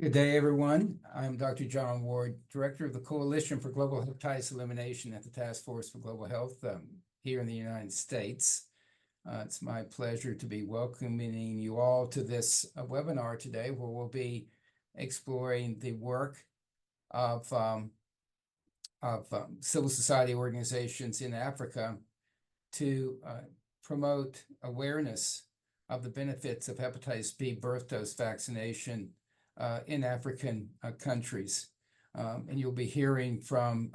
Good day, everyone. I'm Dr. John Ward, Director of the Coalition for Global Hepatitis Elimination at the Task Force for Global Health here in the United States. It's my pleasure to be welcoming you all to this webinar today, where we'll be exploring the work of civil society organizations in Africa to promote awareness of the benefits of hepatitis B birth dose vaccination in African countries. And you'll be hearing from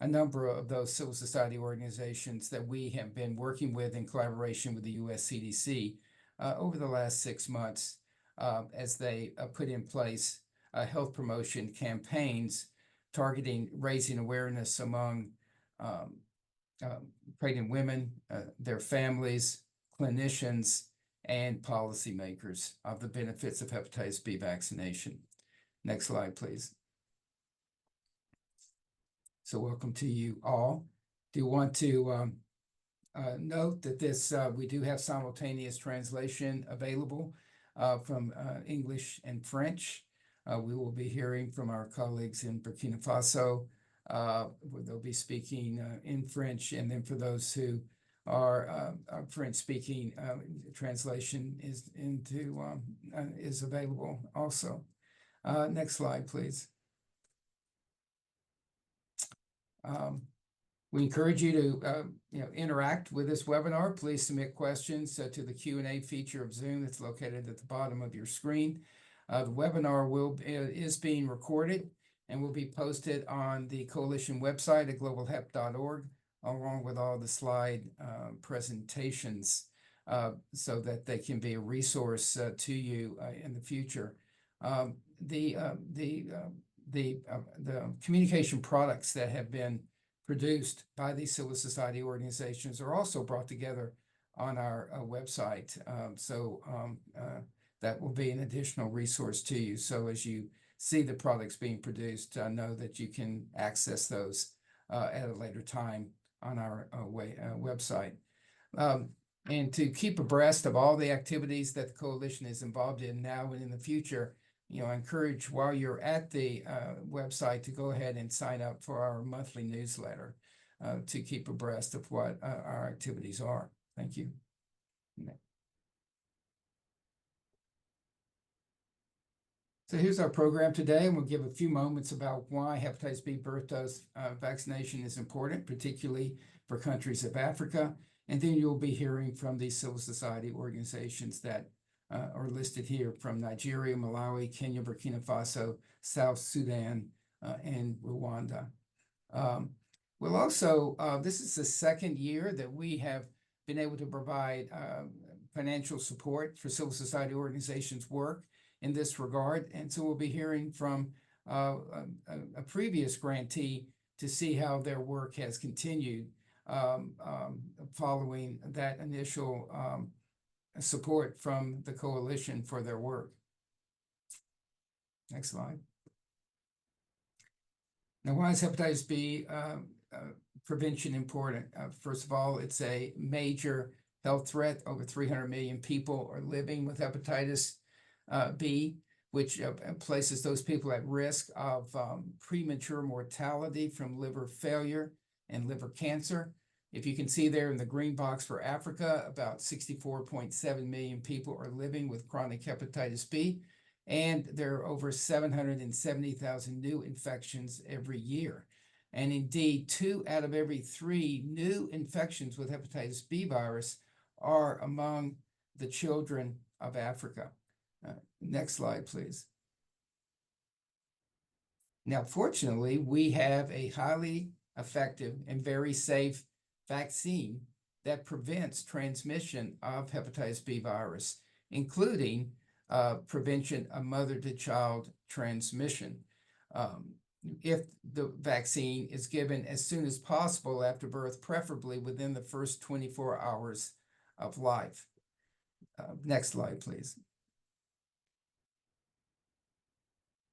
a number of those civil society organizations that we have been working with in collaboration with the US CDC over the last 6 months as they put in place health promotion campaigns targeting raising awareness among pregnant women, their families, clinicians, and policymakers of the benefits of hepatitis B vaccination. Next slide, please. So welcome to you all. Do you want to note that this we do have simultaneous translation available from English and French. We will be hearing from our colleagues in Burkina Faso, where they'll be speaking in French, and then for those who are French-speaking, translation is available also. Next slide, please. We encourage you to interact with this webinar. Please submit questions to the Q&A feature of Zoom that's located at the bottom of your screen. The webinar is being recorded and will be posted on the Coalition website at globalhep.org, along with all the slide presentations, so that they can be a resource to you in the future. The communication products that have been produced by these civil society organizations are also brought together on our website. That will be an additional resource to you. So as you see the products being produced, know that you can access those at a later time on our website. And to keep abreast of all the activities that the coalition is involved in now and in the future, I encourage, while you're at the website, to go ahead and sign up for our monthly newsletter to keep abreast of what our activities are. Thank you. So here's our program today, and we'll give a few moments about why hepatitis B birth dose vaccination is important, particularly for countries of Africa. And then you'll be hearing from these civil society organizations that are listed here from Nigeria, Malawi, Kenya, Burkina Faso, South Sudan, and Rwanda. We'll also, this is the second year that we have been able to provide financial support for civil society organizations' work in this regard. And so we'll be hearing from a previous grantee to see how their work has continued following that initial support from the coalition for their work. Next slide. Now, why is hepatitis B prevention important? First of all, it's a major health threat. Over 300 million people are living with hepatitis B, which places those people at risk of premature mortality from liver failure and liver cancer. If you can see there in the green box for Africa, about 64.7 million people are living with chronic hepatitis B, and there are over 770,000 new infections every year. And indeed, 2 out of every 3 new infections with hepatitis B virus are among the children of Africa. Next slide, please. Now, fortunately, we have a highly effective and very safe vaccine that prevents transmission of hepatitis B virus, including prevention of mother-to-child transmission. If the vaccine is given as soon as possible after birth, preferably within the first 24 hours of life. Next slide, please.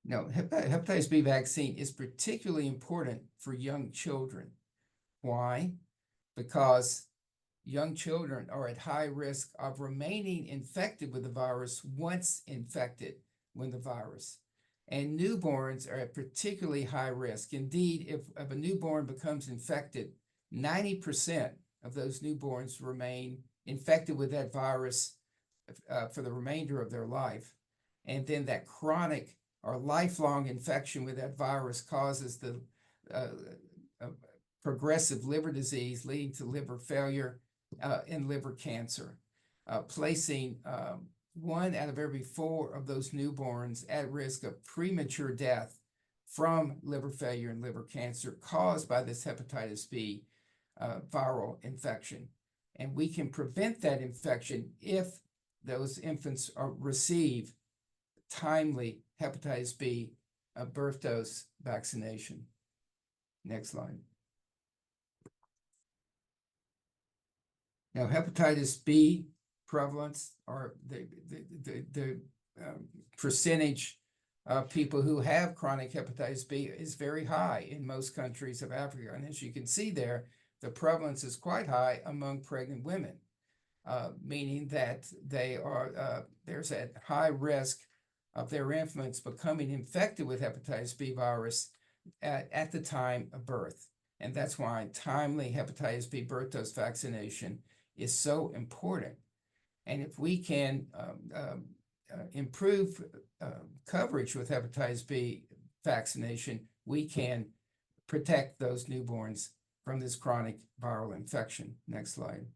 Now, hepatitis B vaccine is particularly important for young children. Why? Because young children are at high risk of remaining infected with the virus once infected with the virus. And newborns are at particularly high risk. Indeed, if a newborn becomes infected, 90% of those newborns remain infected with that virus for the remainder of their life. And then that chronic or lifelong infection with that virus causes the progressive liver disease, leading to liver failure and liver cancer, placing 1 out of every 4 of those newborns at risk of premature death from liver failure and liver cancer caused by this hepatitis B viral infection. And we can prevent that infection if those infants receive timely hepatitis B birth dose vaccination. Next slide. Now, hepatitis B prevalence, or the percentage of people who have chronic hepatitis B, is very high in most countries of Africa. And as you can see there, the prevalence is quite high among pregnant women, meaning that there's a high risk of their infants becoming infected with hepatitis B virus at the time of birth. And that's why timely hepatitis B birth dose vaccination is so important. And if we can improve coverage with hepatitis B vaccination, we can protect those newborns from this chronic viral infection. Next slide.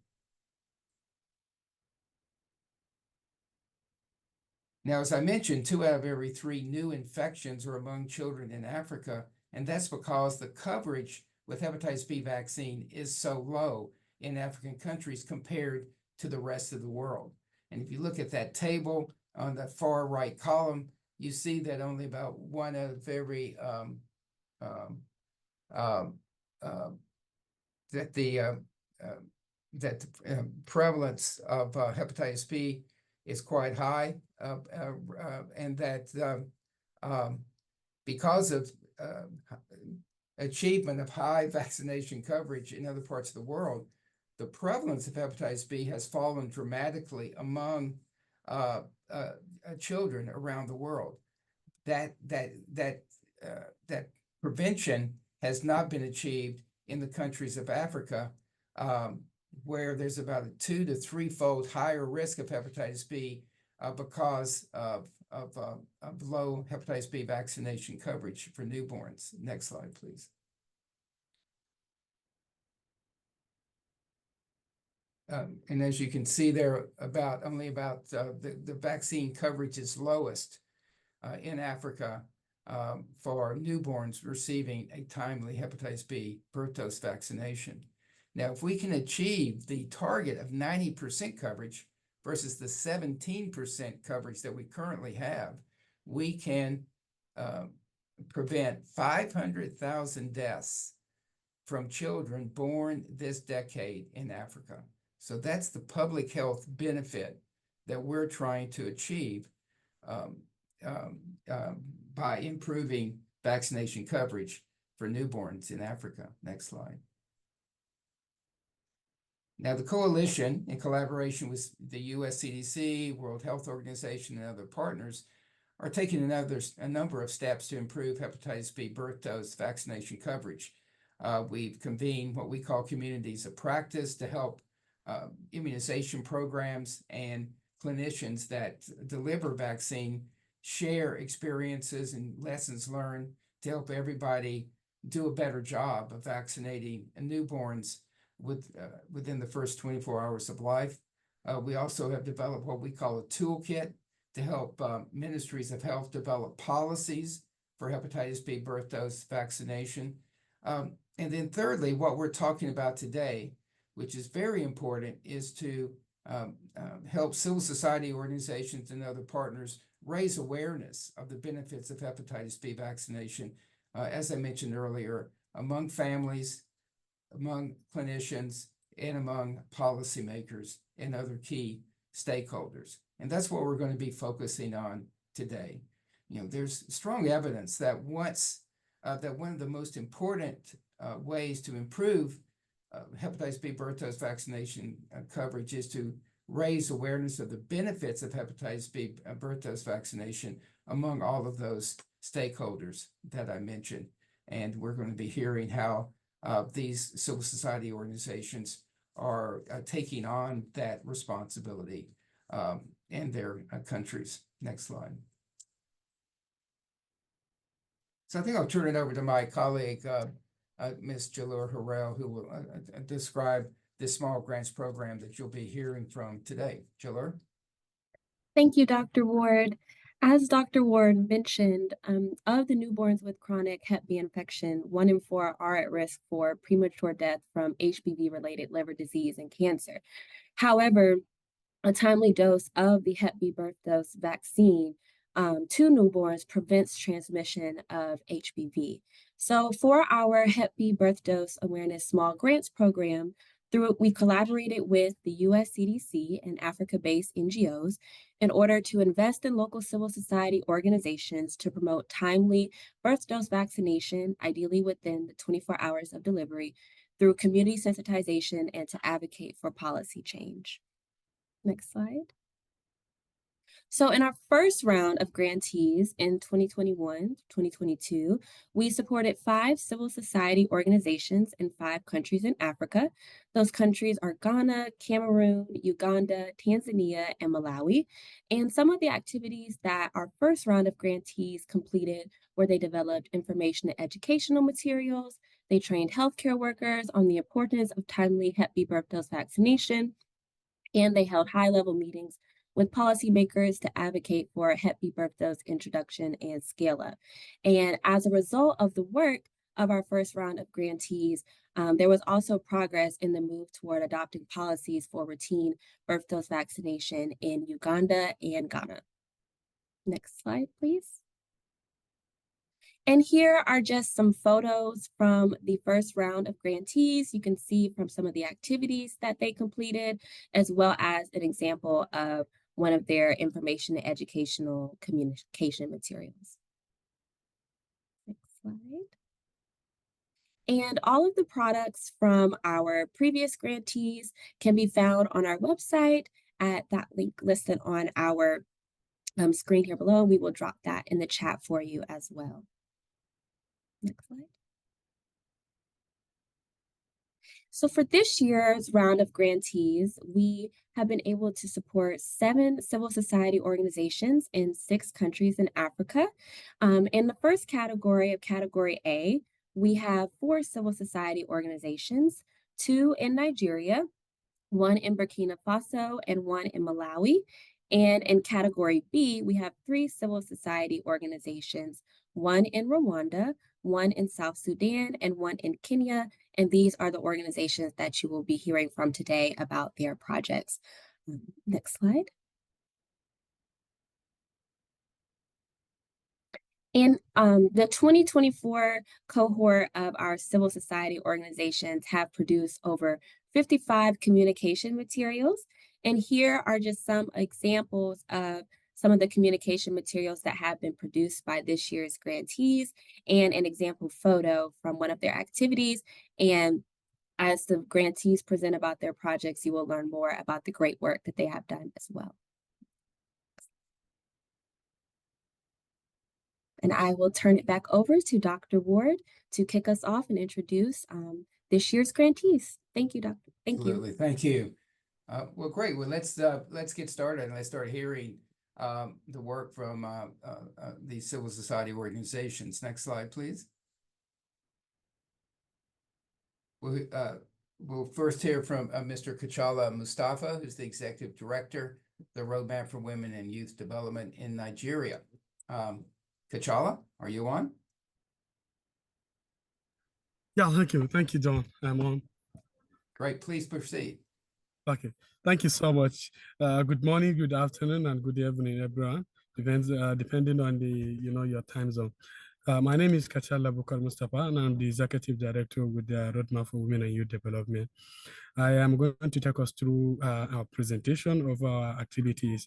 Now, as I mentioned, 2 out of every 3 new infections are among children in Africa, and that's because the coverage with hepatitis B vaccine is so low in African countries compared to the rest of the world. And if you look at that table on the far right column, you see that only about 1 out of every prevalence of hepatitis B is quite high, and that because of achievement of high vaccination coverage in other parts of the world, the prevalence of hepatitis B has fallen dramatically among children around the world. That prevention has not been achieved in the countries of Africa, where there's about a 2 to 3-fold higher risk of hepatitis B because of low hepatitis B vaccination coverage for newborns. Next slide, please. And as you can see there, only about the vaccine coverage is lowest in Africa for newborns receiving a timely hepatitis B birth dose vaccination. Now, if we can achieve the target of 90% coverage versus the 17% coverage that we currently have, we can prevent 500,000 deaths from children born this decade in Africa. So that's the public health benefit that we're trying to achieve by improving vaccination coverage for newborns in Africa. Next slide. Now, the coalition, in collaboration with the US CDC, World Health Organization, and other partners, are taking a number of steps to improve hepatitis B birth dose vaccination coverage. We've convened what we call communities of practice to help immunization programs and clinicians that deliver vaccine share experiences and lessons learned to help everybody do a better job of vaccinating newborns within the first 24 hours of life. We also have developed what we call a toolkit to help ministries of health develop policies for hepatitis B birth dose vaccination. And then thirdly, what we're talking about today, which is very important, is to help civil society organizations and other partners raise awareness of the benefits of hepatitis B vaccination, as I mentioned earlier, among families, among clinicians, and among policymakers and other key stakeholders. And that's what we're going to be focusing on today. There's strong evidence that one of the most important ways to improve hepatitis B birth dose vaccination coverage is to raise awareness of the benefits of hepatitis B birth dose vaccination among all of those stakeholders that I mentioned. And we're going to be hearing how these civil society organizations are taking on that responsibility in their countries. Next slide. So I think I'll turn it over to my colleague, Ms. Jalur Harrell, who will describe this small grants program that you'll be hearing from today. Jalur? Thank you, Dr. Ward. As Dr. Ward mentioned, of the newborns with chronic HepB infection, 1 in 4 are at risk for premature death from HPV-related liver disease and cancer. However, a timely dose of the HepB birth dose vaccine to newborns prevents transmission of HPV. So for our HepB birth dose awareness small grants program, we collaborated with the US CDC and Africa-based NGOs in order to invest in local civil society organizations to promote timely birth dose vaccination, ideally within the 24 hours of delivery, through community sensitization and to advocate for policy change. Next slide. So in our first round of grantees in 2021-2022, we supported 5 civil society organizations in 5 countries in Africa. Those countries are Ghana, Cameroon, Uganda, Tanzania, and Malawi. And some of the activities that our first round of grantees completed were they developed information and educational materials, they trained healthcare workers on the importance of timely HepB birth dose vaccination, and they held high-level meetings with policymakers to advocate for HepB birth dose introduction and scale-up. And as a result of the work of our first round of grantees, there was also progress in the move toward adopting policies for routine birth dose vaccination in Uganda and Ghana. Next slide, please. And here are just some photos from the first round of grantees. You can see from some of the activities that they completed, as well as an example of one of their information and educational communication materials. Next slide. And all of the products from our previous grantees can be found on our website at that link listed on our screen here below. We will drop that in the chat for you as well. Next slide. So for this year's round of grantees, we have been able to support 7 civil society organizations in 6 countries in Africa. In the first category of Category A, we have 4 civil society organizations, 2 in Nigeria, 1 in Burkina Faso, and 1 in Malawi. And in Category B, we have 3 civil society organizations, 1 in Rwanda, 1 in South Sudan, and 1 in Kenya. And these are the organizations that you will be hearing from today about their projects. Next slide. And the 2024 cohort of our civil society organizations have produced over 55 communication materials. And here are just some examples of some of the communication materials that have been produced by this year's grantees and an example photo from one of their activities. And as the grantees present about their projects, you will learn more about the great work that they have done as well. And I will turn it back over to Dr. Ward to kick us off and introduce this year's grantees. Thank you, Doctor. Thank you. Absolutely. Thank you. Well, great. Well, let's get started and let's start hearing the work from the civil society organizations. Next slide, please. We'll first hear from Mr. Kachala Mustafa, who's the Executive Director, the Roadmap for Women and Youth Development in Nigeria. Kachala, are you on? Yeah, thank you. Thank you, John. I'm on. Great. Please proceed. Okay. Thank you so much. Good morning, good afternoon, and good evening, everyone. Depending on your time zone. My name is Kachala Mustafa, and I'm the Executive Director with the Roadmap for Women and Youth Development. I am going to take us through our presentation of our activities,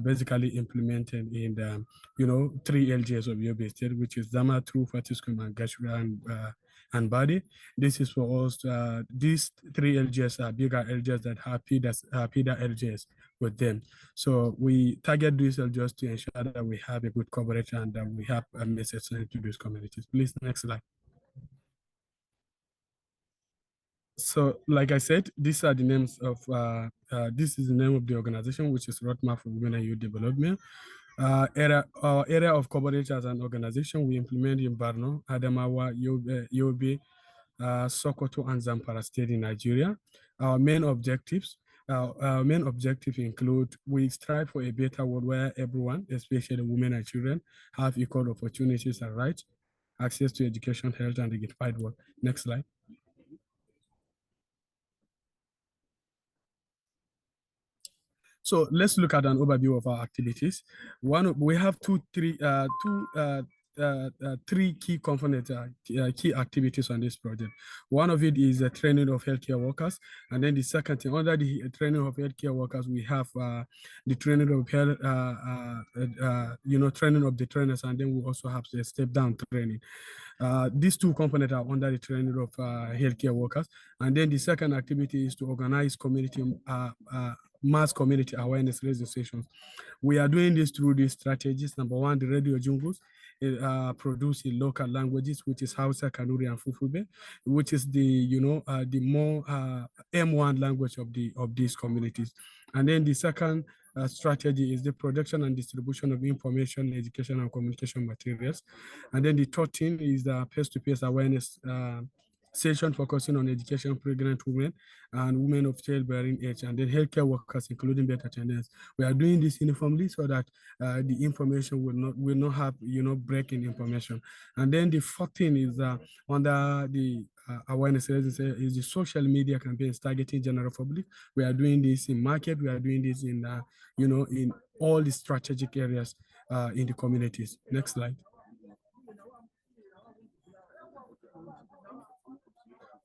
basically implemented in the 3 LGS of Yobe State, which is Zama, True, Fatiskum, and Gashua, and Body. This is for us. These 3 LGS are bigger LGS that have PIDA LGS with them. So we target this just to ensure that we have a good coverage and that we have a message to those communities. Please, next slide. So, like I said, these are the names of, this is the name of the organization, which is Roadmap for Women and Youth Development. Our area of coverage as an organization, we implement in Borno, Adamawa, Yobe, Sokoto, and Zamfara State in Nigeria. Our main objectives include, we strive for a better world where everyone, especially women and children, have equal opportunities and rights, access to education, health, and dignified work. Next slide. So let's look at an overview of our activities. We have three key components, key activities on this project. One of it is the training of healthcare workers, and then the second thing, under the training of healthcare workers, we have the training of training of the trainers, and then we also have the step-down training. These two components are under the training of healthcare workers, and then the second activity is to organize community mass community awareness raising sessions. We are doing this through these strategies. Number one, the radio jungles produced in local languages, which is Hausa, Kanuri, and Fulfulde, which is the more M1 language of these communities. And then the second strategy is the production and distribution of information, education, and communication materials. And then the third thing is the face-to-face awareness session focusing on education, pregnant women and women of childbearing age, and then healthcare workers, including birth attendants. We are doing this uniformly so that the information will not have breaking information. And then the fourth thing is under the awareness is the social media campaigns targeting general public. We are doing this in market. We are doing this in in all the strategic areas in the communities. Next slide.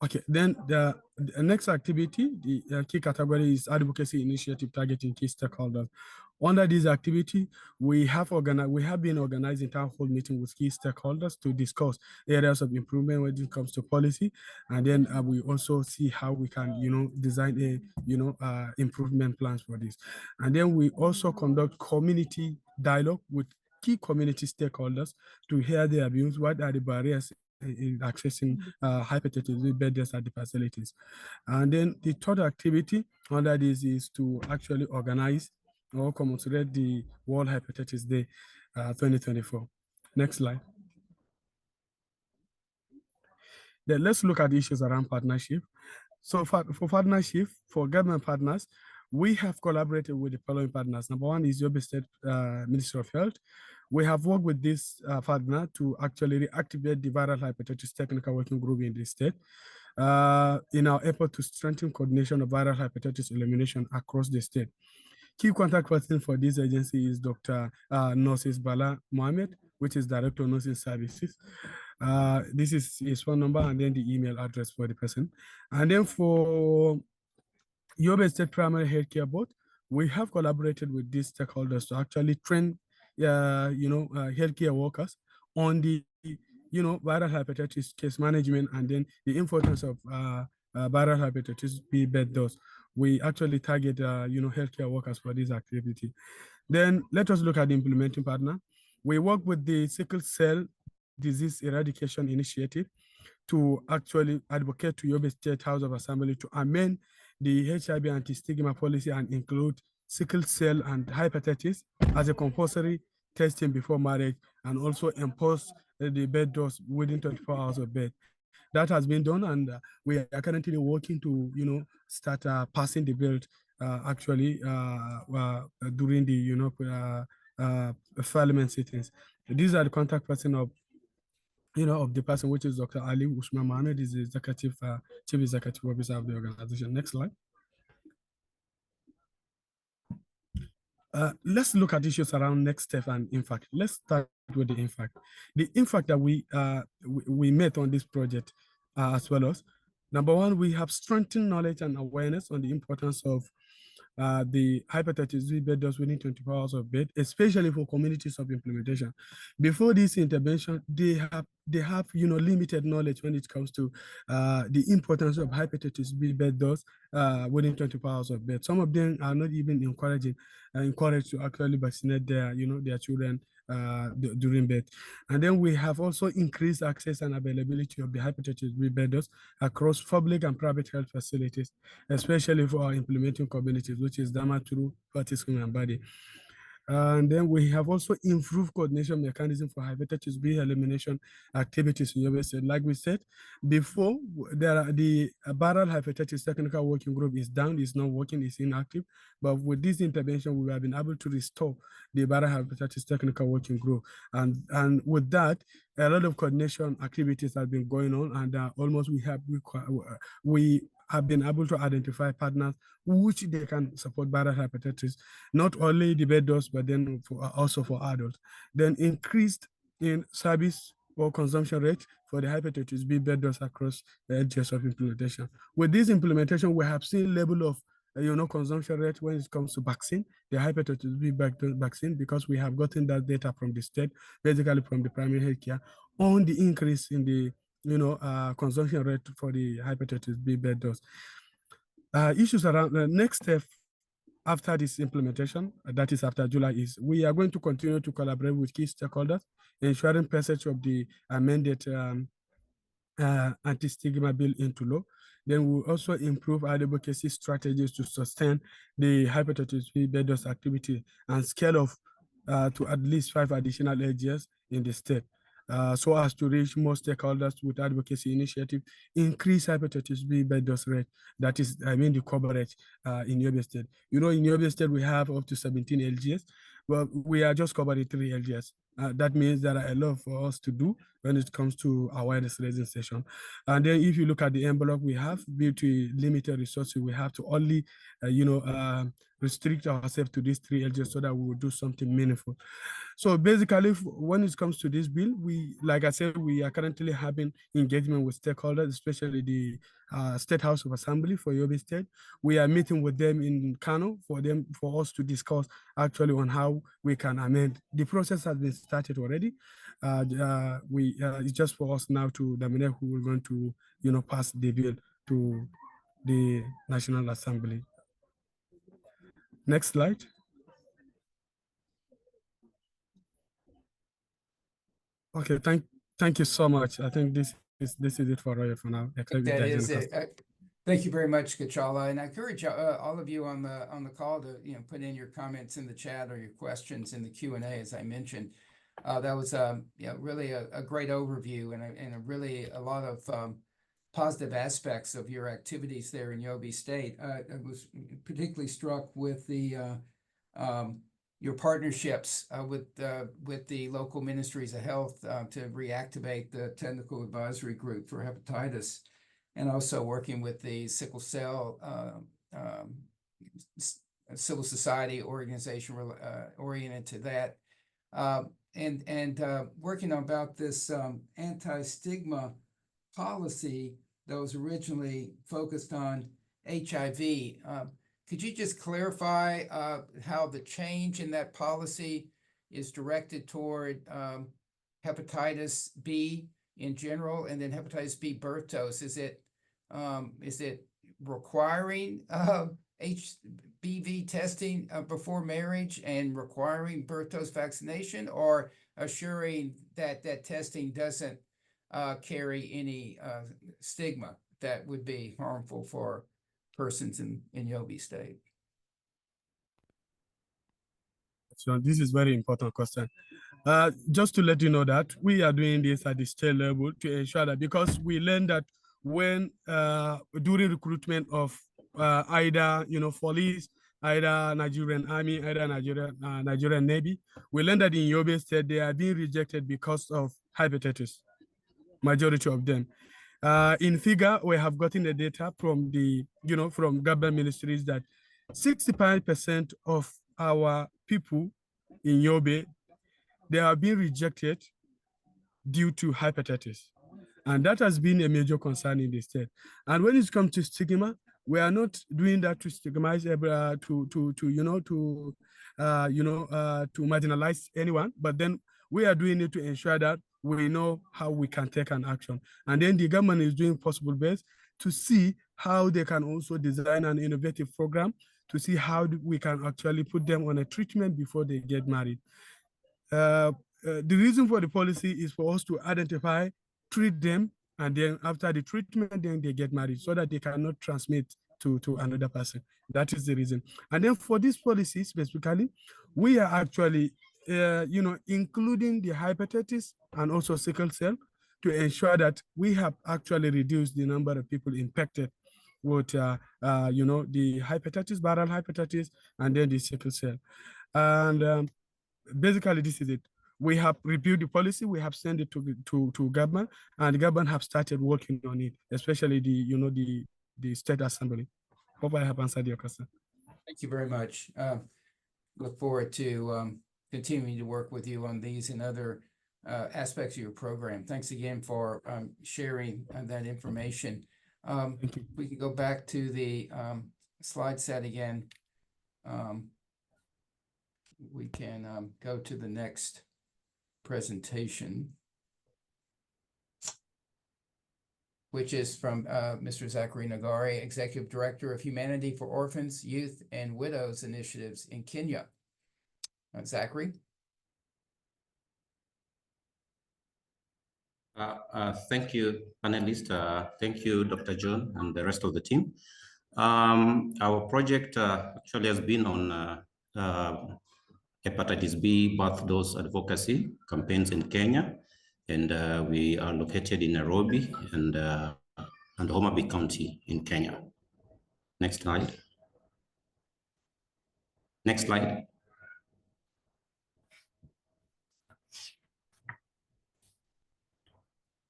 Okay, then the next activity, the key category is advocacy initiative targeting key stakeholders. Under this activity, we have been organizing town hall meetings with key stakeholders to discuss areas of improvement when it comes to policy, and then we also see how we can design a improvement plans for this. And then we also conduct community dialogue with key community stakeholders to hear their views. What are the barriers in accessing hepatitis beds at the facilities? And then the third activity under this is to actually organize or commemorate the World Hepatitis Day 2024. Next slide. Then let's look at the issues around partnership. So for partnership, for government partners, we have collaborated with the following partners. Number one is Yobe State Ministry of Health. We have worked with this partner to actually reactivate the viral hepatitis technical working group in the state in our effort to strengthen coordination of viral hepatitis elimination across the state. Key contact person for this agency is Dr. Nurses Bala Mohammed, which is Director of Nursing Services. This is his phone number and then the email address for the person. And then for Yobe State Primary Healthcare Board, we have collaborated with these stakeholders to actually train healthcare workers on the viral hepatitis case management and then the importance of viral hepatitis B bed dose. We actually target healthcare workers for this activity. Then let us look at the implementing partner. We work with the Sickle Cell Disease Eradication Initiative to actually advocate to Yobe State House of Assembly to amend the HIV anti-stigma policy and include sickle cell and hepatitis as a compulsory testing before marriage, and also impose the bed dose within 24 hours of birth. That has been done, and we are currently working to start passing the bill during the parliament sittings. These are the contact person of the person, which is Dr. Ali Usman Mohammed, is the chief executive officer of the organization. Next slide. Let's look at issues around next step and impact. Let's start with the impact. The impact that we met on this project as follows. Number one, we have strengthened knowledge and awareness on the importance of the hepatitis B bed dose within 24 hours of bed, especially for communities of implementation. Before this intervention, they have limited knowledge when it comes to the importance of hepatitis B bed dose within 24 hours of bed. Some of them are not even encouraged to actually vaccinate their children during birth. And then we have also increased access and availability of the hepatitis B bed dose across public and private health facilities, especially for our implementing communities, which is Damaturu, Fatiskum, and Badi. And then we have also improved coordination mechanism for hepatitis B elimination activities in your state. Like we said before, the viral hepatitis technical working group is down, is not working, is inactive. But with this intervention, we have been able to restore the viral hepatitis technical working group. And with that, a lot of coordination activities have been going on, and almost we have been able to identify partners which they can support viral hepatitis, not only the bed dose, but then also for adults. Then increased in service or consumption rate for the hepatitis B bed dose across the edges of implementation. With this implementation, we have seen level of consumption rate when it comes to vaccine, the hepatitis B vaccine, because we have gotten that data from the state, basically from the primary health care, on the increase in the consumption rate for the hepatitis B bed dose. Issues around the next step after this implementation, that is after July, is we are going to continue to collaborate with key stakeholders, ensuring passage of the amended anti-stigma bill into law. Then we'll also improve advocacy strategies to sustain the hepatitis B bed dose activity and scale of to at least 5 additional AGS in the state. So as to reach more stakeholders with advocacy initiative, increase hepatitis B bed dose rate. That is, the coverage in Yobe State. In Yobe State, we have up to 17 LGS, but we are just covering 3 LGS. That means there are a lot for us to do when it comes to awareness raising session. And then if you look at the envelope we have, due to limited resources, we have to only, restrict ourselves to these 3 LGS so that we will do something meaningful. So basically, when it comes to this bill, like I said, we are currently having engagement with stakeholders, especially the State House of Assembly for Yobe State. We are meeting with them in Kano for us to discuss actually on how we can amend. The process has been started already. It's just for us now to nominate who we're going to, pass the bill to the National Assembly. Next slide. Okay, thank you so much. I think this is it for Roya for now. That is it. Thank you very much, Kachala, and I encourage all of you on the call to put in your comments in the chat or your questions in the Q&A, as I mentioned. That was really a great overview and really a lot of positive aspects of your activities there in Yobe State. I was particularly struck with the your partnerships with the local ministries of health to reactivate the technical advisory group for hepatitis, and also working with the sickle cell civil society organization oriented to that, and working about this anti-stigma policy that was originally focused on HIV. Could you just clarify how the change in that policy is directed toward hepatitis B in general, and then hepatitis B birth dose? Is it requiring HBV testing before marriage and requiring birth dose vaccination, or assuring that that testing doesn't carry any stigma that would be harmful for persons in Yobe State? So this is very important question. Just to let you know that we are doing this at the state level to ensure that, because we learned that when during recruitment of either police, either Nigerian Army, either Nigerian Navy, we learned that in Yobe State they are being rejected because of hepatitis, majority of them. In figure, we have gotten the data from the, from government ministries that 65% of our people in Yobe, they are being rejected due to hepatitis. And that has been a major concern in the state. And when it comes to stigma, We are not doing that to stigmatize, to marginalize anyone, but then we are doing it to ensure that we know how we can take an action. And then the government is doing possible best to see how they can also design an innovative program to see how we can actually put them on a treatment before they get married. The reason for the policy is for us to identify, treat them, and then after the treatment, then they get married so that they cannot transmit to another person. That is the reason. And then for this policy specifically, we are actually, including the hepatitis and also sickle cell to ensure that we have actually reduced the number of people infected with, the hepatitis, viral hepatitis, and then the sickle cell. And basically, this is it. We have reviewed the policy, we have sent it to government, and the government have started working on it, especially the State Assembly. Hope I have answered your question. Thank you very much. Look forward to continuing to work with you on these and other aspects of your program. Thanks again for sharing that information. We can go back to the slide set again. We can go to the next presentation, which is from Mr. Zachary Nagari, Executive Director of Humanity for Orphans, Youth, and Widows Initiatives in Kenya. Zachary? Thank you, panelists. Thank you, Dr. John, and the rest of the team. Our project actually has been on hepatitis B birth dose advocacy campaigns in Kenya, and we are located in Nairobi and Homa Bay County in Kenya. Next slide. Next slide.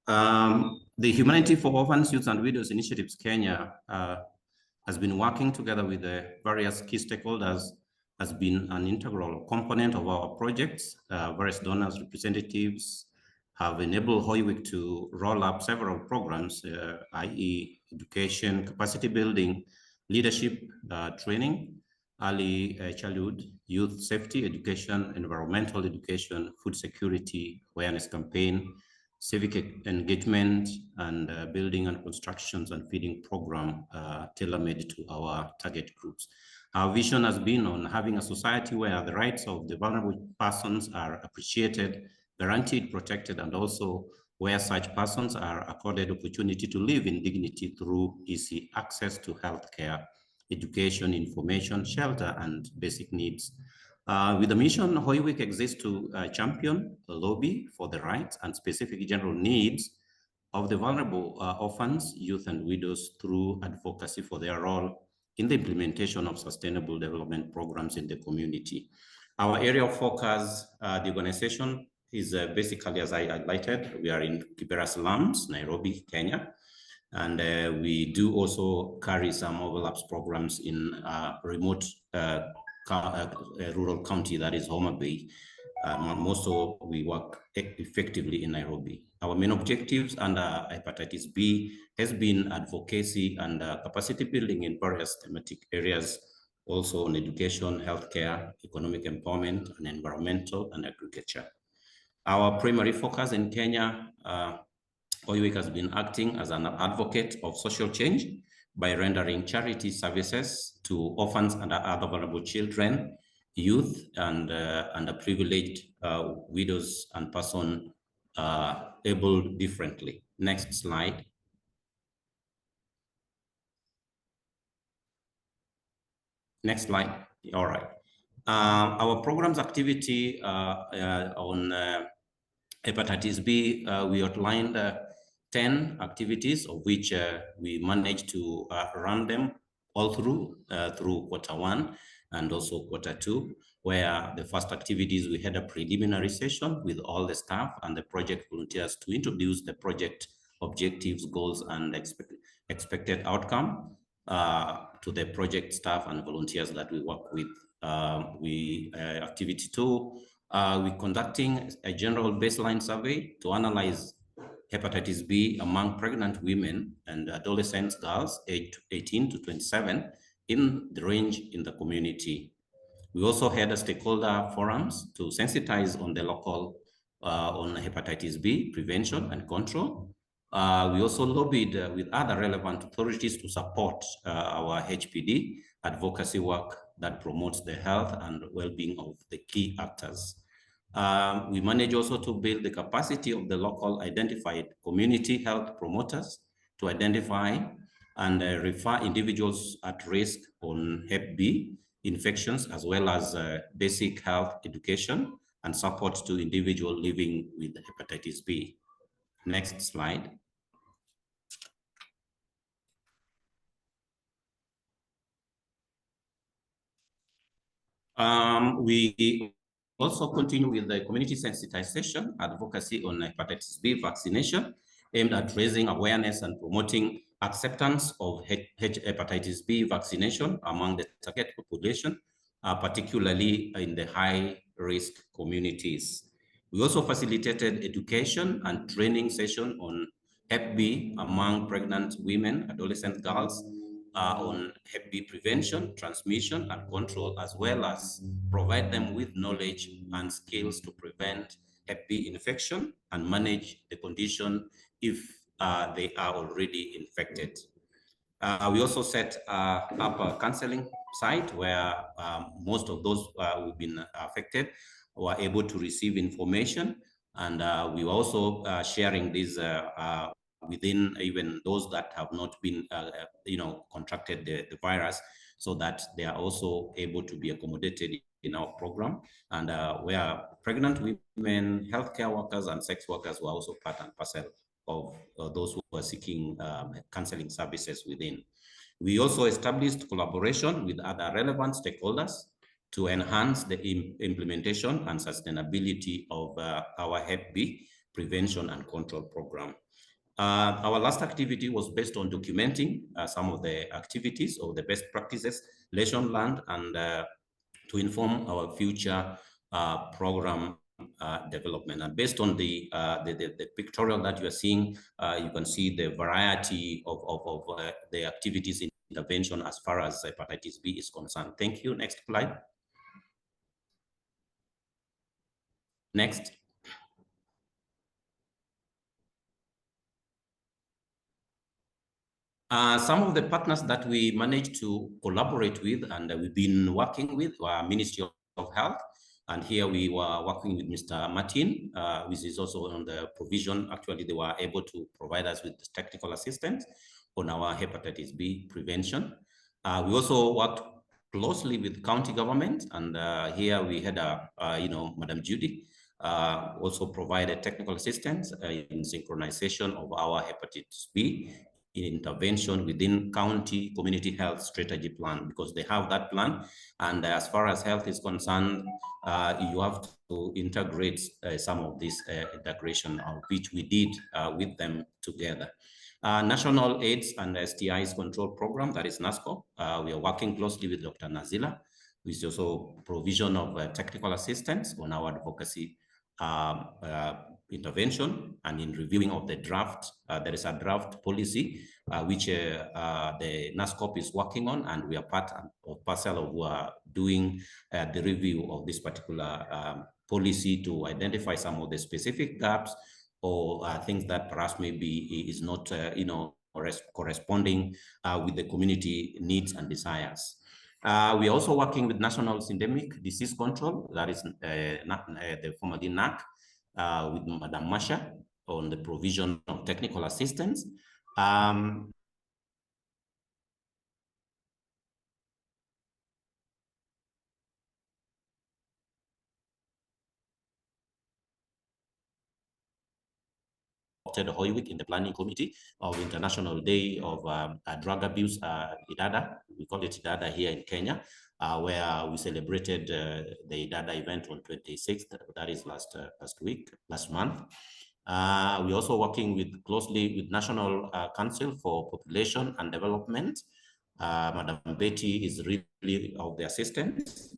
The Humanity for Orphans, Youth and Widows Initiatives Kenya has been working together with the various key stakeholders, has been an integral component of our projects. Various donors, representatives have enabled HOIWIC to roll up several programs, i.e. education, capacity building, leadership training, early childhood, youth safety education, environmental education, food security, awareness campaign, civic engagement, and building and constructions and feeding program tailor-made to our target groups. Our vision has been on having a society where the rights of the vulnerable persons are appreciated, guaranteed, protected, and also where such persons are accorded opportunity to live in dignity through easy access to healthcare, education, information, shelter, and basic needs. With the mission, HOIWIC exists to champion, lobby for the rights and specific general needs of the vulnerable orphans, youth, and widows through advocacy for their role in the implementation of sustainable development programs in the community. Our area of focus, the organization is basically, as I highlighted, we are in Kibera slums, Nairobi, Kenya. And we do also carry some overlaps programs in remote rural county, that is Homa Bay. Most of we work effectively in Nairobi. Our main objectives under hepatitis B has been advocacy and capacity building in various thematic areas, also on education, healthcare, economic empowerment, and environmental and agriculture. Our primary focus in Kenya, HOIWIC has been acting as an advocate of social change by rendering charity services to orphans and other vulnerable children, youth, and underprivileged widows and persons able differently. Next slide. Next slide. All right. Our program's activity on hepatitis B, we outlined 10 activities, of which we managed to run them all through Q1 and also Q2, where the first activities, we had a preliminary session with all the staff and the project volunteers to introduce the project objectives, goals, and expected outcome to the project staff and volunteers that we work with. Activity 2, we're conducting a general baseline survey to analyze hepatitis B among pregnant women and adolescent girls aged 18 to 27 in the range in the community. We also had stakeholder forums to sensitize on the local on hepatitis B prevention and control. We also lobbied with other relevant authorities to support our HPD advocacy work that promotes the health and well-being of the key actors. We managed also to build the capacity of the local identified community health promoters to identify and refer individuals at risk on HepB infections, as well as basic health education and support to individuals living with hepatitis B. Next slide. We also continue with the community sensitization advocacy on hepatitis B vaccination, aimed at raising awareness and promoting acceptance of hepatitis B vaccination among the target population, particularly in the high-risk communities. We also facilitated education and training session on HepB among pregnant women, adolescent girls, on HepB prevention, transmission, and control, as well as provide them with knowledge and skills to prevent HepB infection and manage the condition if they are already infected. We also set up a counseling site where most of those who've been affected were able to receive information, and we were also sharing this within even those that have not been, contracted the virus, so that they are also able to be accommodated in our program. And where pregnant women, healthcare workers, and sex workers were also part and parcel of those who were seeking counseling services within. We also established collaboration with other relevant stakeholders to enhance the implementation and sustainability of our HepB prevention and control program. Our last activity was based on documenting some of the activities or the best practices, lesson learned, and to inform our future program development. And based on the pictorial that you are seeing, you can see the variety of the activities in intervention as far as hepatitis B is concerned. Thank you. Next slide. Next. Some of the partners that we managed to collaborate with and we've been working with were Ministry of Health. And here we were working with Mr. Martin, which is also on the provision. Actually, they were able to provide us with technical assistance on our hepatitis B prevention. We also worked closely with county government, and here we had, Madam Judy also provided technical assistance in synchronization of our hepatitis B in intervention within county community health strategy plan, because they have that plan. And as far as health is concerned, you have to integrate some of this integration, which we did with them together. National AIDS and STIs Control Program, that is NASCO. We are working closely with Dr. Nazila, which is also provision of technical assistance on our advocacy intervention, and in reviewing of the draft. There is a draft policy which the NASCOP is working on, and we are part of parcel of who are doing the review of this particular policy to identify some of the specific gaps or things that perhaps maybe is not corresponding with the community needs and desires. We are also working with National Syndemic Disease Control, that is the formerly NAC, with Madam Masha on the provision of technical assistance. Hoywick in the planning committee of International Day of Drug Abuse, IDADA. We call it IDADA here in Kenya, where we celebrated the IDADA event on 26th, that is last month. We're also working closely with National Council for Population and Development. Madam Betty is really of the assistance.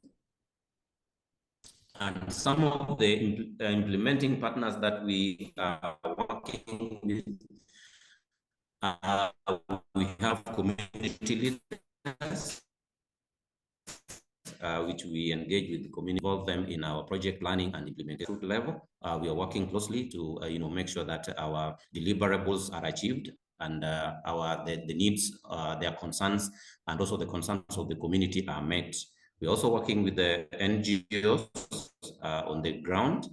And some of the implementing partners that we are working working with. We have community leaders, which we engage with the community, involve them in our project planning and implementation level. We are working closely to make sure that our deliverables are achieved and the needs, their concerns, and also the concerns of the community are met. We're also working with the NGOs on the ground.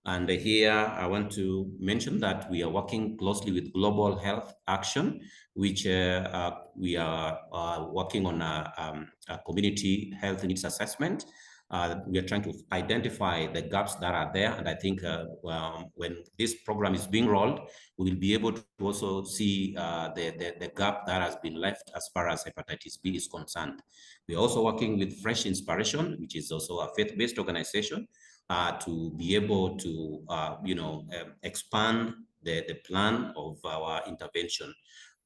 And here I want to mention that we are working closely with Global Health Action, which we are working on a community health needs assessment. We are trying to identify the gaps that are there. And I think when this program is being rolled, we will be able to also see the gap that has been left as far as hepatitis B is concerned. We are also working with Fresh Inspiration, which is also a faith-based organization, to be able to, expand the plan of our intervention.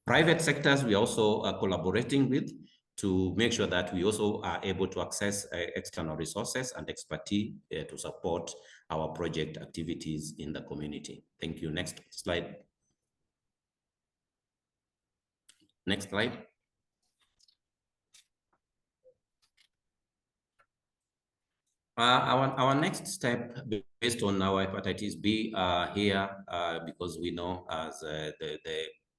Private sectors, we are also collaborating with to make sure that we also are able to access external resources and expertise to support our project activities in the community. Thank you. Next slide. Next slide. Our next step, based on our hepatitis B here, because we know as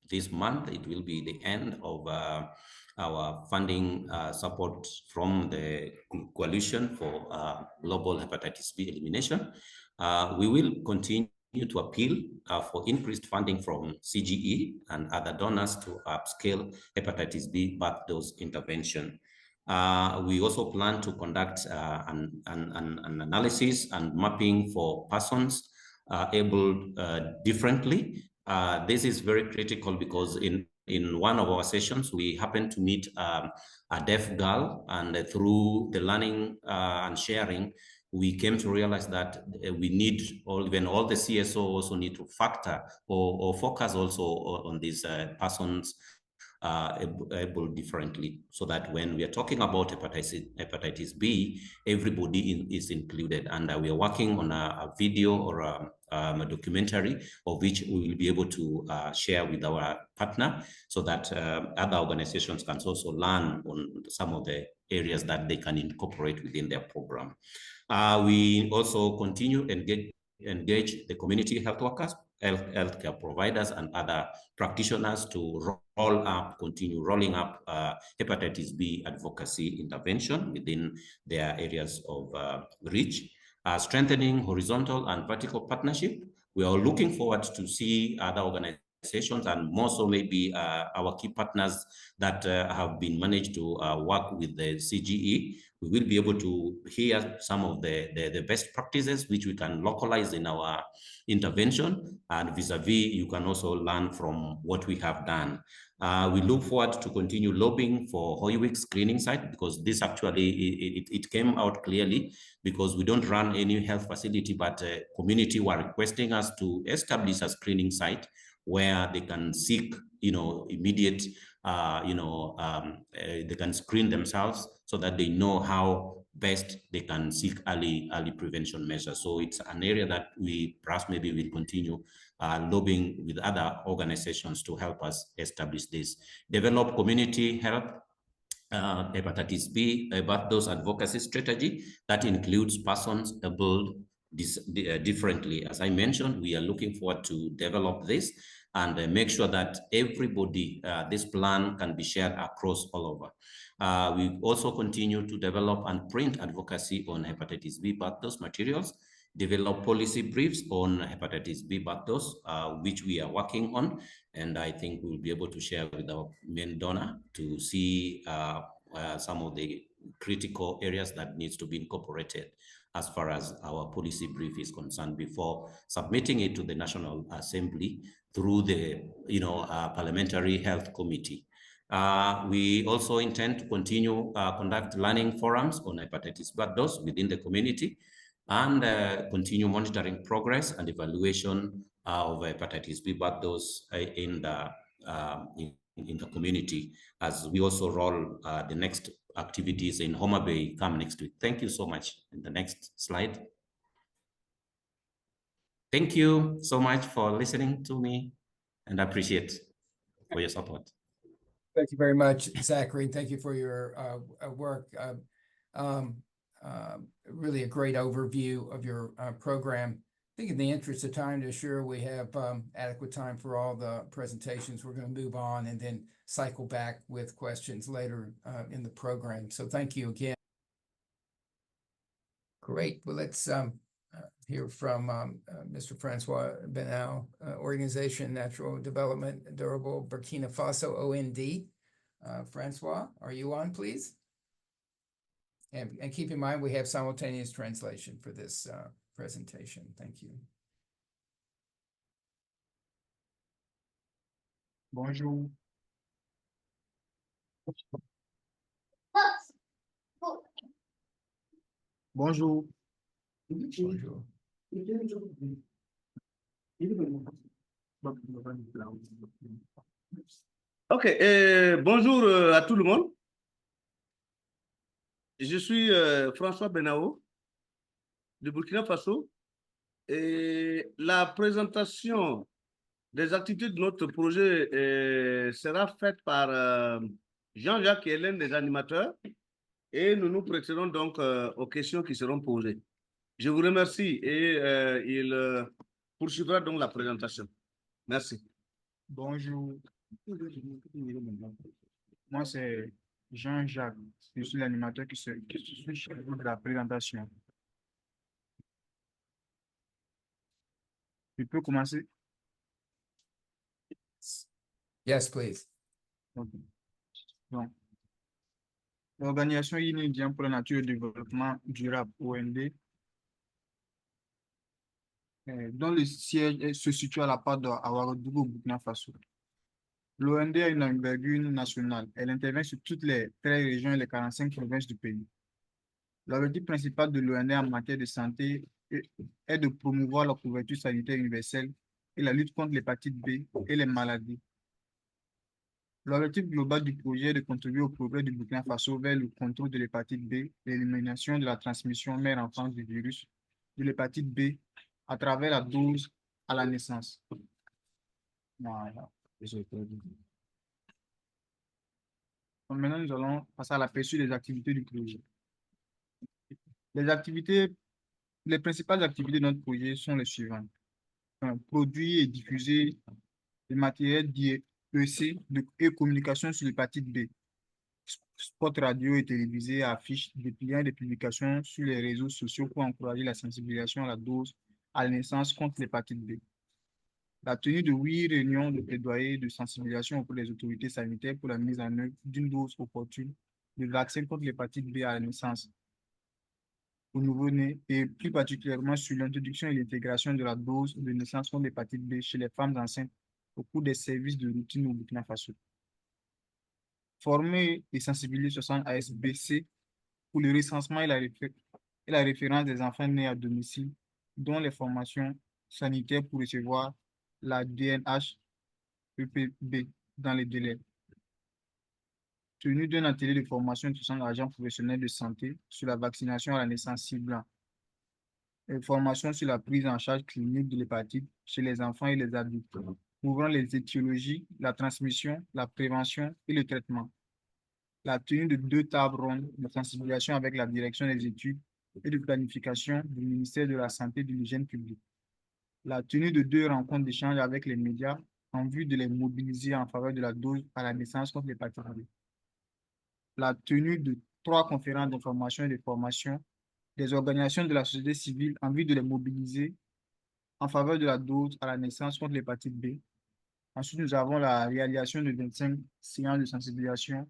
this month it will be the end of our funding support from the Coalition for Global Hepatitis B Elimination. We will continue to appeal for increased funding from CGE and other donors to upscale hepatitis B birth dose intervention. We also plan to conduct an analysis and mapping for persons able differently. This is very critical because in one of our sessions, we happened to meet a deaf girl, and through the learning and sharing, we came to realize that we need, even all the CSO also need to factor or focus also on these persons able differently, so that when we are talking about hepatitis B, everybody is included. And we are working on a video or a documentary of which we will be able to share with our partner, so that other organizations can also learn on some of the areas that they can incorporate within their program. We also continue engage the community health workers, healthcare providers, and other practitioners to continue rolling up hepatitis B advocacy intervention within their areas of reach, strengthening horizontal and vertical partnership. We are looking forward to see other organizations, and more so maybe our key partners that have been managed to work with the CGE. We will be able to hear some of the best practices which we can localize in our intervention, and vis-a-vis, you can also learn from what we have done. We look forward to continue lobbying for Hoywick screening site, because this actually, it came out clearly, because we don't run any health facility, but community were requesting us to establish a screening site where they can seek, immediate, they can screen themselves so that they know how best they can seek early prevention measures. So it's an area that we perhaps maybe will continue lobbying with other organizations to help us establish this. Develop community health hepatitis B birth dose advocacy strategy that includes persons able differently. As I mentioned, we are looking forward to develop this and make sure that everybody, this plan can be shared across all over. We also continue to develop and print advocacy on hepatitis B birth dose materials, develop policy briefs on hepatitis B birth dose, which we are working on. And I think we'll be able to share with our main donor to see some of the critical areas that needs to be incorporated as far as our policy brief is concerned before submitting it to the National Assembly through the Parliamentary Health Committee. We also intend to continue conduct learning forums on hepatitis birth dose within the community, and continue monitoring progress and evaluation of hepatitis B birth dose in the community, as we also roll the next activities in Homa Bay come next week. Thank you so much. In the next slide. Thank you so much for listening to me, and I appreciate for your support. Thank you very much, Zachary. Thank you for your work. Really a great overview of your program. I think in the interest of time, to assure we have adequate time for all the presentations, we're going to move on and then cycle back with questions later in the program. So thank you again. Great. Well, let's hear from Mr. Francois Benau, Organization Natural Development Durable Burkina Faso, OND. Francois, are you on, please? And keep in mind, we have simultaneous translation for this presentation. Thank you. Bonjour. Bonjour. Bonjour. Ok, bonjour à tout le monde. Je suis François Benao de Burkina Faso et la présentation des activités de notre projet sera faite par Jean-Jacques qui est l'un des animateurs et nous nous prêterons donc aux questions qui seront posées. Je vous remercie et il poursuivra donc la présentation. Merci. Bonjour. Moi, c'est Jean-Jacques. Je suis l'animateur qui suis chargé de la présentation. Tu peux commencer? Yes, please. Okay. Bon. L'Organisation Indienne pour la Nature et le Développement Durable, OND, dont le siège se situe à la part de Ouagadougou, au Burkina Faso. L'OND a une envergure nationale. Elle intervient sur toutes les 13 régions et les 45 provinces du pays. L'objectif principal de l'OND en matière de santé est de promouvoir la couverture sanitaire universelle et la lutte contre l'hépatite B et les maladies. L'objectif global du projet est de contribuer au progrès du Burkina Faso vers le contrôle de l'hépatite B, l'élimination de la transmission mère-enfant du virus de l'hépatite B à travers la dose à la naissance. Voilà. Donc maintenant, nous allons passer à l'aperçu des activités du projet. Les principales activités de notre projet sont les suivantes. Produire et diffuser des matériels d'EC et communication sur l'hépatite B. Spot radio et télévisé, affiches, dépliants et des publications sur les réseaux sociaux pour encourager la sensibilisation à la dose à la naissance contre l'hépatite B. La tenue de 8 réunions de plaidoyer de sensibilisation auprès des autorités sanitaires pour la mise en œuvre d'une dose opportune de vaccin contre l'hépatite B à la naissance au nouveau-né et plus particulièrement sur l'introduction et l'intégration de la dose de naissance contre l'hépatite B chez les femmes enceintes au cours des services de routine au Burkina Faso. Former et sensibiliser 60 ASBC pour le recensement et la référence des enfants nés à domicile, dont les formations sanitaires pour recevoir la DNH HepB dans les délais. Tenue d'un atelier de formation de 60 agents professionnels de santé sur la vaccination à la naissance ciblant. Formation sur la prise en charge clinique de l'hépatite chez les enfants et les adultes, couvrant les étiologies, la transmission, la prévention et le traitement. La tenue de 2 tables rondes de sensibilisation avec la direction des études et de planification du ministère de la Santé et de l'Hygiène publique. La tenue de 2 rencontres d'échange avec les médias en vue de les mobiliser en faveur de la dose à la naissance contre l'hépatite B. La tenue de 3 conférences d'information et de formation des organisations de la société civile en vue de les mobiliser en faveur de la dose à la naissance contre l'hépatite B. Ensuite, nous avons la réalisation de 25 séances de sensibilisation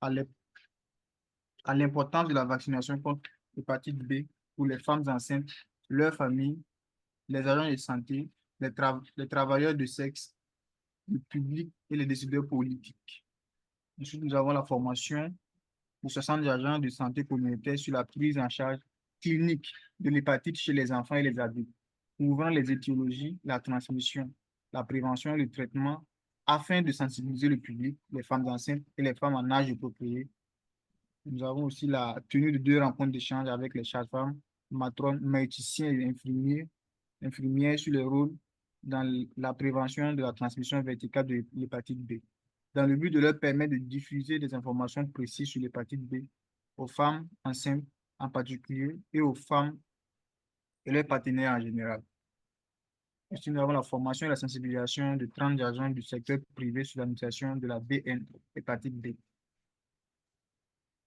à l'importance de la vaccination contre l'hépatite B pour les femmes enceintes, leurs familles, les agents de santé, les travailleurs de sexe, le public et les décideurs politiques. Ensuite, nous avons la formation pour 60 agents de santé communautaire sur la prise en charge clinique de l'hépatite chez les enfants et les adultes, couvrant les étiologies, la transmission, la prévention et le traitement, afin de sensibiliser le public, les femmes enceintes et les femmes en âge de procréer. Nous avons aussi la tenue de 2 rencontres d'échange avec les sages-femmes, matrones, médecins et infirmiers, infirmières sur le rôle dans la prévention de la transmission verticale de l'hépatite B, dans le but de leur permettre de diffuser des informations précises sur l'hépatite B aux femmes enceintes en particulier et aux femmes et leurs partenaires en général. Ici, nous avons la formation et la sensibilisation de 30 agents du secteur privé sur l'administration de la BN, hépatite B.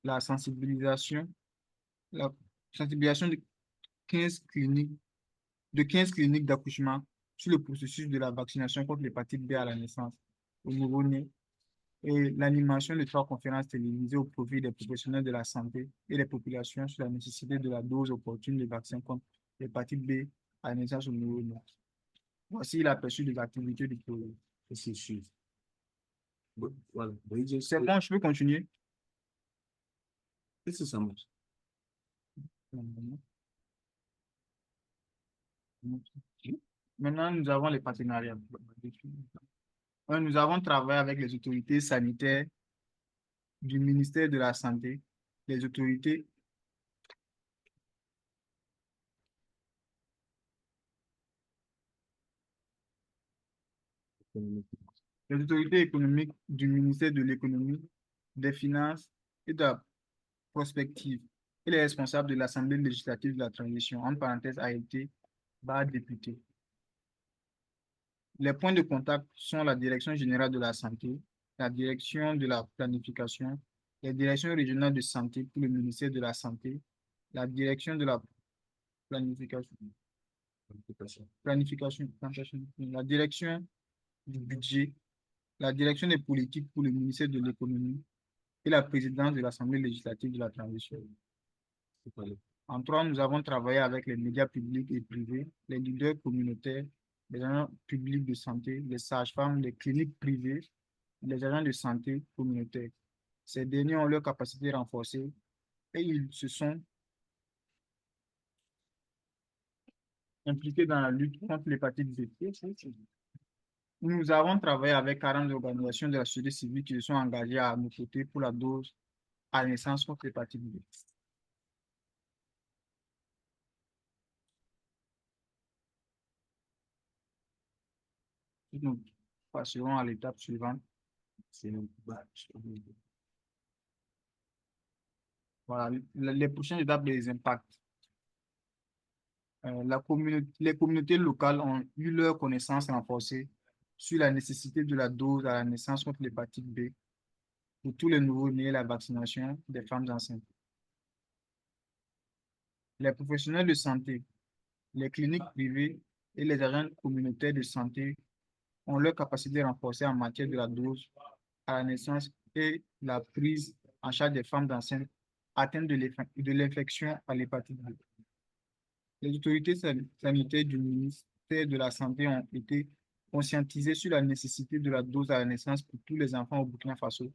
La sensibilisation de 15 cliniques d'accouchement sur le processus de la vaccination contre l'hépatite B à la naissance, au nouveau-né, et l'animation de 3 conférences télévisées au profit des professionnels de la santé et des populations sur la nécessité de la dose opportune de vaccin contre l'hépatite B à la naissance au nouveau-né. Voici l'aperçu des activités du projet. C'est bon, je peux continuer. Maintenant, nous avons les partenariats. Nous avons travaillé avec les autorités sanitaires du ministère de la Santé, les autorités économiques du ministère de l'Économie, des Finances et de la Prospective, et les responsables de l'Assemblée législative de la transition, entre parenthèses ALT, député. Les points de contact sont la Direction générale de la santé, la Direction de la planification, les directions régionales de santé pour le ministère de la Santé, la Direction de la planification, la Direction du budget, la Direction des politiques pour le ministère de l'Économie et la présidence de l'Assemblée législative de la transition. En 3, nous avons travaillé avec les médias publics et privés, les leaders communautaires, les agents publics de santé, les sages-femmes, les cliniques privées, les agents de santé communautaires. Ces derniers ont leur capacité renforcée et ils se sont impliqués dans la lutte contre l'hépatite B. Nous avons travaillé avec 40 organisations de la société civile qui se sont engagées à nos côtés pour la dose à la naissance contre l'hépatite B. Nous passerons à l'étape suivante. Voilà, les prochaines étapes des impacts. Les communautés locales ont eu leur connaissance renforcée sur la nécessité de la dose à la naissance contre l'hépatite B pour tous les nouveaux-nés et la vaccination des femmes enceintes. Les professionnels de santé, les cliniques privées et les agents communautaires de santé ont leur capacité renforcée en matière de la dose à la naissance et la prise en charge des femmes enceintes atteintes de l'infection à l'hépatite B. Les autorités sanitaires du ministère de la Santé ont été conscientisées sur la nécessité de la dose à la naissance pour tous les enfants au Burkina Faso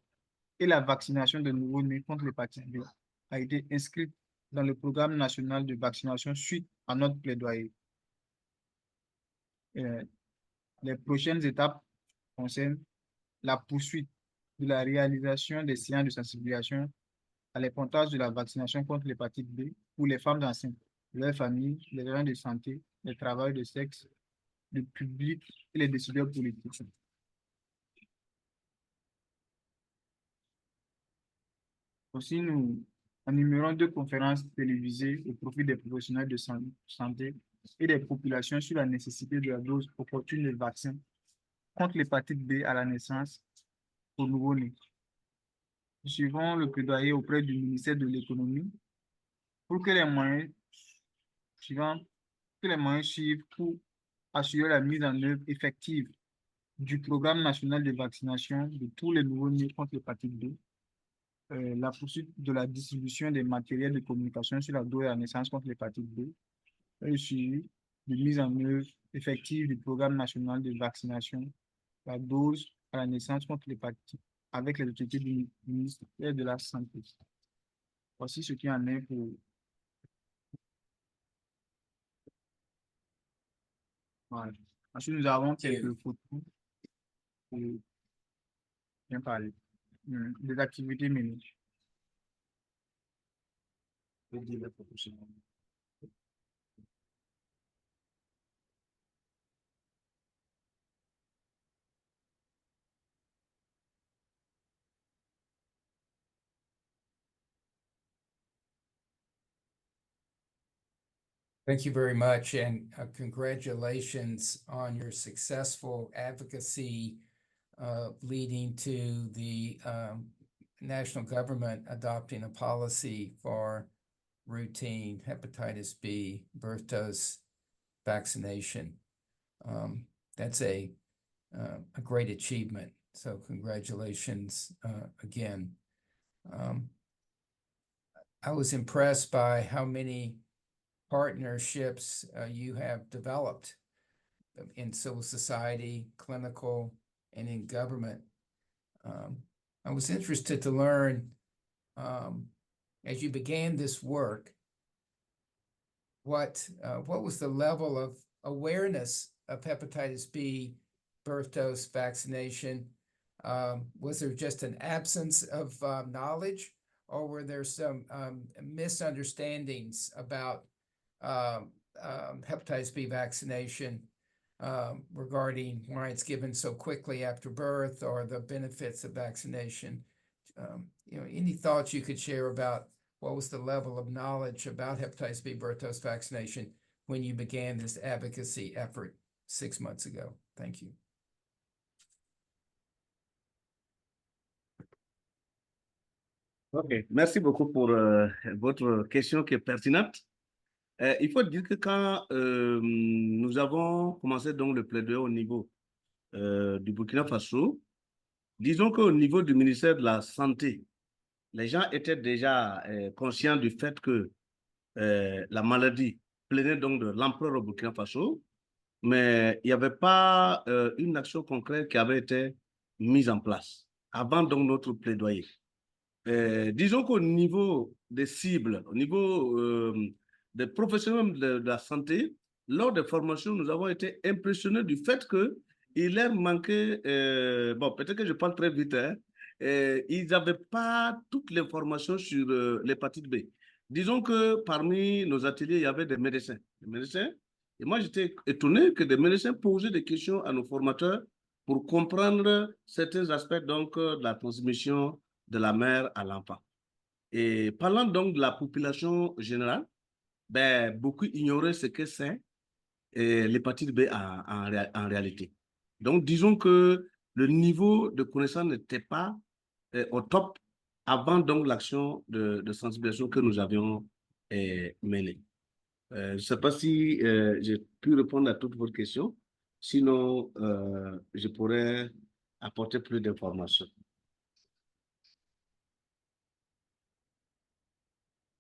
et la vaccination de nouveau-nés contre l'hépatite B a été inscrite dans le programme national de vaccination suite à notre plaidoyer. Les prochaines étapes concernent la poursuite de la réalisation des séances de sensibilisation à l'importance de la vaccination contre l'hépatite B pour les femmes enceintes, leurs familles, les agents de santé, les travailleurs de sexe, le public et les décideurs politiques. Aussi, nous animerons 2 conférences télévisées au profit des professionnels de santé et des populations sur la nécessité de la dose opportune de vaccin contre l'hépatite B à la naissance au nouveau-né. Nous suivrons le plaidoyer auprès du ministère de l'Économie pour que les moyens suivent pour assurer la mise en œuvre effective du programme national de vaccination de tous les nouveaux-nés contre l'hépatite B, la poursuite de la distribution des matériels de communication sur la dose à la naissance contre l'hépatite B, et le suivi de mise en œuvre effective du programme national de vaccination, la dose à la naissance contre l'hépatite avec les autorités du ministère de la Santé. Voici ce qui en est pour... Voilà. Ensuite, nous avons quelques photos pour bien parler des activités menées. Thank you very much, and congratulations on your successful advocacy leading to the national government adopting a policy for routine hepatitis B birth dose vaccination. That's a great achievement. So congratulations again. I was impressed by how many partnerships you have developed in civil society, clinical, and in government. I was interested to learn, as you began this work, what was the level of awareness of hepatitis B birth dose vaccination? Was there just an absence of knowledge, or were there some misunderstandings about hepatitis B vaccination regarding why it's given so quickly after birth, or the benefits of vaccination? Any thoughts you could share about what was the level of knowledge about hepatitis B birth dose vaccination when you began this advocacy effort 6 months ago? Thank you. Ok, merci beaucoup pour votre question qui est pertinente. Il faut dire que quand nous avons commencé donc le plaidoyer au niveau du Burkina Faso, disons qu'au niveau du ministère de la Santé, les gens étaient déjà conscients du fait que la maladie prenait donc de l'ampleur au Burkina Faso, mais il n'y avait pas une action concrète qui avait été mise en place avant donc notre plaidoyer. Disons qu'au niveau des cibles, au niveau des professionnels de la santé, lors des formations, nous avons été impressionnés du fait qu'il leur manquait, bon, peut-être que je parle très vite, hein, ils n'avaient pas toute l'information sur l'hépatite B. Disons que parmi nos ateliers, il y avait des médecins. Et moi, j'étais étonné que des médecins posaient des questions à nos formateurs pour comprendre certains aspects donc, de la transmission de la mère à l'enfant. Et parlant donc de la population générale, ben, beaucoup ignoraient ce que c'est l'hépatite B en réalité. Donc, disons que le niveau de connaissance n'était pas au top avant donc l'action de sensibilisation que nous avions menée. Je ne sais pas si j'ai pu répondre à toutes vos questions. Sinon, je pourrais apporter plus d'informations.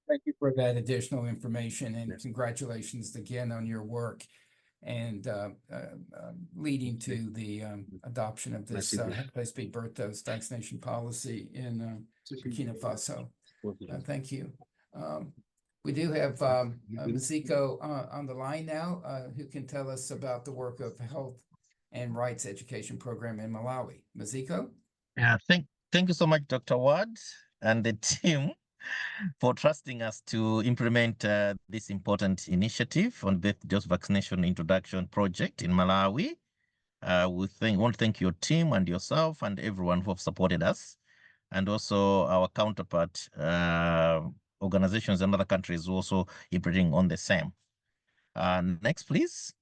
Thank you for that additional information, and congratulations again on your work and leading to the adoption of this hepatitis B birth dose vaccination policy in Burkina Faso. Thank you. We do have Maziko on the line now, who can tell us about the work of Health and Rights Education Program in Malawi. Maziko? Yeah, thank you so much, Dr. Ward and the team for trusting us to implement this important initiative on birth dose vaccination introduction project in Malawi. We want to thank your team and yourself and everyone who have supported us, and also our counterpart organizations in other countries also implementing on the same. Next, please.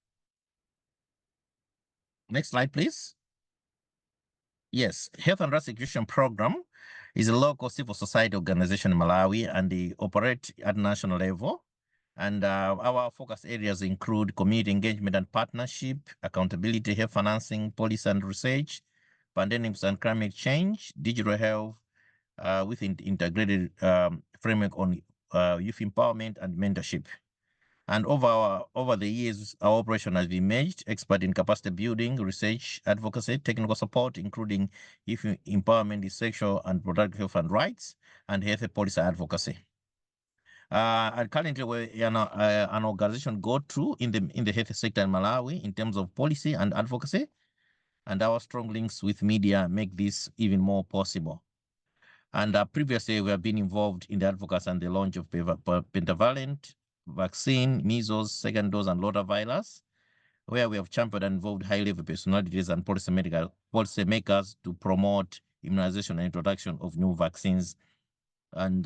Next slide, please. Yes, Health and Rights Education Program is a local civil society organization in Malawi, and they operate at national level. And our focus areas include community engagement and partnership, accountability, health financing, policy and research, pandemics and climate change, digital health, with integrated framework on youth empowerment and mentorship. And over the years, our operation has been managed, expert in capacity building, research, advocacy, technical support, including youth empowerment, sexual and reproductive health and rights, and health policy advocacy. And currently, we're an organization go-to in the health sector in Malawi in terms of policy and advocacy, and our strong links with media make this even more possible. And previously, we have been involved in the advocacy and the launch of pentavalent vaccine, measles, second dose, and rotavirus, where we have championed and involved high-level personalities and policymakers to promote immunization and introduction of new vaccines And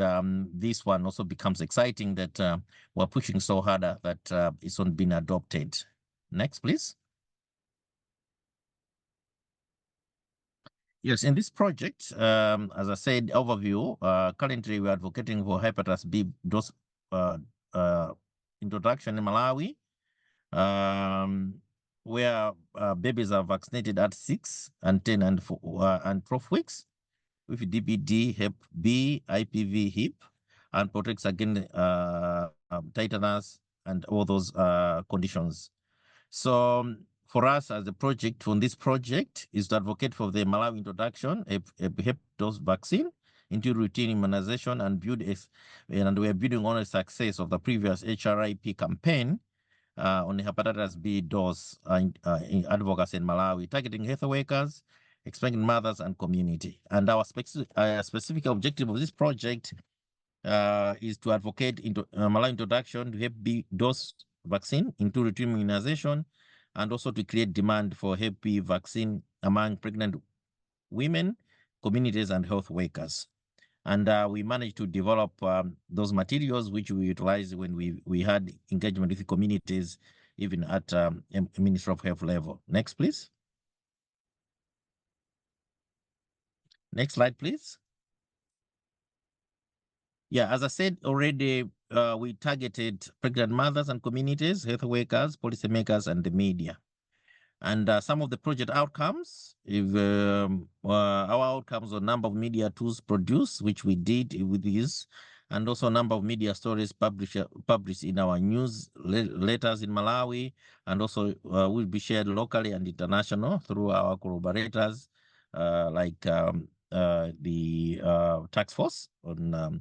this one also becomes exciting that we're pushing so hard that it's not been adopted. Next, please. Yes, in this project, as I said, overview, currently we're advocating for hepatitis B dose introduction in Malawi, where babies are vaccinated at 6 and 10 and 12 weeks with DPD, HepB, IPV, HIP, and protects against tetanus and all those conditions. So for us as a project, on this project, is to advocate for the Malawi introduction of hep dose vaccine into routine immunization and and we are building on the success of the previous HRIP campaign on the hepatitis B dose in advocacy in Malawi, targeting health workers, expecting mothers and community. And our specific objective of this project is to advocate into Malawi introduction to HepB dose vaccine into routine immunization, and also to create demand for HepB vaccine among pregnant women, communities, and health workers. And we managed to develop those materials which we utilized when we had engagement with the communities, even at Ministry of Health level. Next, please. Next slide, please. Yeah, as I said already, we targeted pregnant mothers and communities, health workers, policymakers, and the media. And some of the project outcomes, our outcomes on number of media tools produced, which we did with this, and also number of media stories published in our news letters in Malawi, and also will be shared locally and international through our collaborators, like the task force on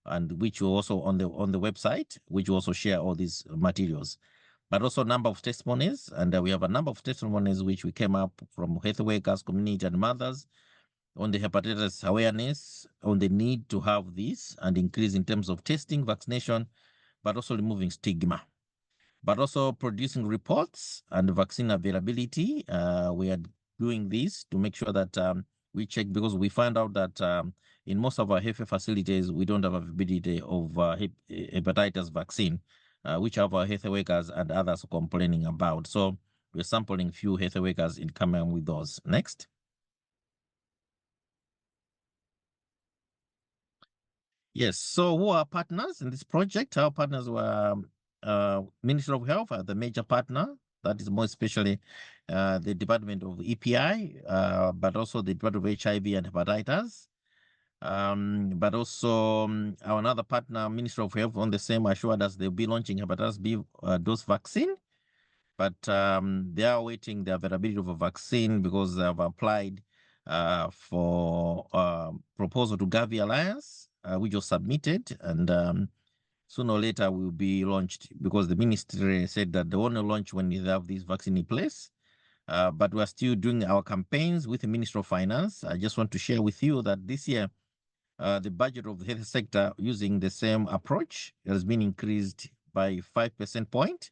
and which will also on the website, which will also share all these materials. But also a number of testimonies, and we have a number of testimonies which we came up from health workers, community, and mothers on the hepatitis awareness, on the need to have this and increase in terms of testing, vaccination, but also removing stigma. But also producing reports and vaccine availability. We are doing this to make sure that we check, because we find out that in most of our health facilities, we don't have availability of hepatitis vaccine, which our health workers and others are complaining about. So we're sampling few health workers in coming with those. Next. Yes, so who are partners in this project? Our partners were Ministry of Health, the major partner. That is more especially the Department of EPI, but also the Department of HIV and Hepatitis. But also our another partner, Ministry of Health, on the same, assured us they'll be launching hepatitis B dose vaccine. But they are waiting the availability of a vaccine because they have applied for proposal to Gavi Alliance, which was submitted, and sooner or later will be launched, because the ministry said that they want to launch when they have this vaccine in place. But we're still doing our campaigns with the Ministry of Finance. I just want to share with you that this year, the budget of the health sector using the same approach has been increased by 5% point,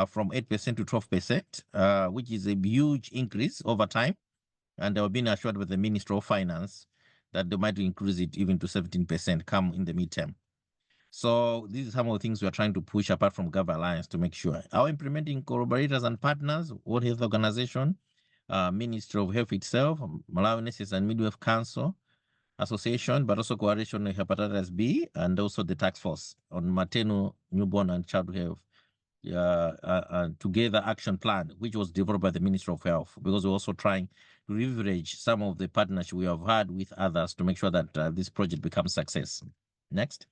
from 8% to 12%, which is a huge increase over time. And they have been assured with the Ministry of Finance that they might increase it even to 17% come in the midterm. So these are some of the things we are trying to push apart from Gavi Alliance to make sure. Our implementing collaborators and partners, World Health Organization, Ministry of Health itself, Malawi Nurses and Midwife Council Association, but also Coalition of Hepatitis B, and also the task force on maternal, newborn, and child health. Together action plan, which was developed by the Ministry of Health, because we're also trying to leverage some of the partnerships we have had with others to make sure that this project becomes a success. Next.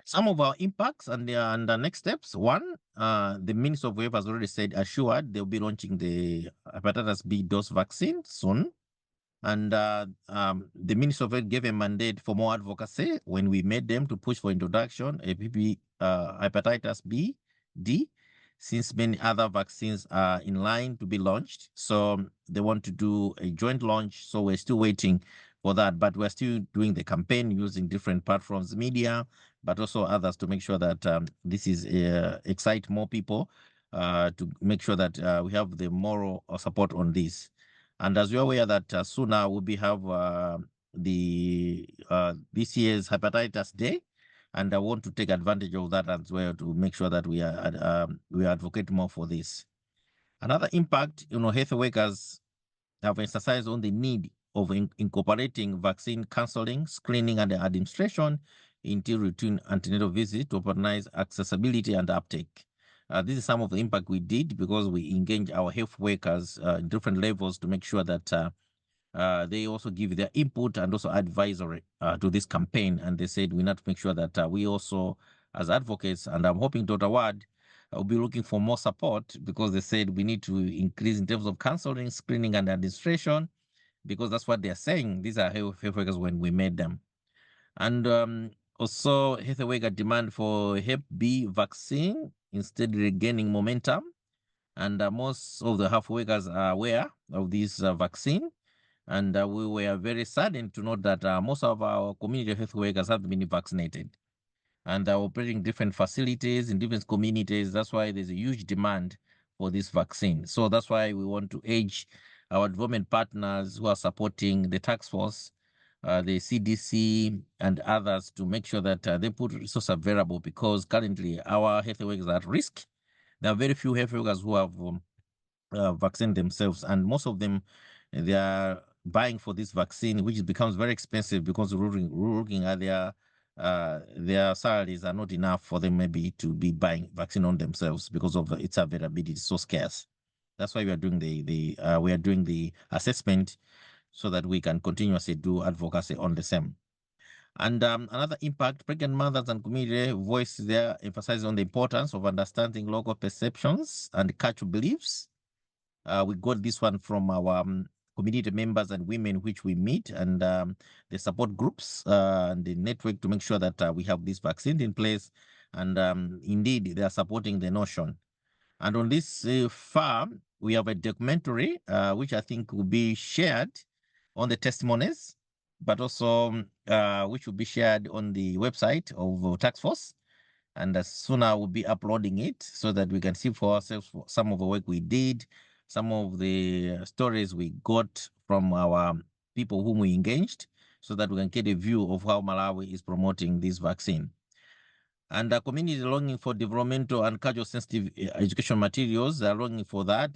Some of our impacts and the next steps. One, the Ministry of Health has already said, assured they'll be launching the hepatitis B dose vaccine soon. And the Ministry of Health gave a mandate for more advocacy when we made them to push for introduction of hepatitis B, D, since many other vaccines are in line to be launched. So they want to do a joint launch. So we're still waiting for that, but we're still doing the campaign using different platforms, media, but also others, to make sure that this is excite more people, to make sure that we have the moral support on this. And as you're aware that soon we'll have this year's Hepatitis Day, and I want to take advantage of that as well to make sure that we advocate more for this. Another impact, health workers have emphasized on the need of incorporating vaccine counseling, screening, and administration into routine antenatal visits to optimize accessibility and uptake. This is some of the impact we did because we engage our health workers in different levels to make sure that they also give their input and also advisory to this campaign. And they said we need to make sure that we also, as advocates, and I'm hoping Dr. Ward will be looking for more support, because they said we need to increase in terms of counseling, screening, and administration, because that's what they're saying. These are health workers when we made them. And also health worker demand for HepB vaccine instead regaining momentum. And most of the health workers are aware of this vaccine. And we were very saddened to note that most of our community health workers have been vaccinated. And they're operating different facilities in different communities. That's why there's a huge demand for this vaccine. So that's why we want to urge our development partners who are supporting the task force, the CDC and others, to make sure that they put resources available, because currently our health workers are at risk. There are very few health workers who have vaccinated themselves, and most of them, they are buying for this vaccine, which becomes very expensive because looking at their salaries are not enough for them maybe to be buying vaccine on themselves because of its availability. It's so scarce. That's why we are doing the assessment so that we can continuously do advocacy on the same. And another impact, pregnant mothers and community voice there emphasizing on the importance of understanding local perceptions and cultural beliefs. We got this one from our community members and women which we meet, and the support groups and the network, to make sure that we have this vaccine in place. And indeed, they are supporting the notion. And on this farm, we have a documentary which I think will be shared on the testimonies, but also which will be shared on the website of Task Force. And as soon as we'll be uploading it so that we can see for ourselves some of the work we did, some of the stories we got from our people whom we engaged, so that we can get a view of how Malawi is promoting this vaccine. And the community is longing for developmental and cultural sensitive education materials. They are longing for that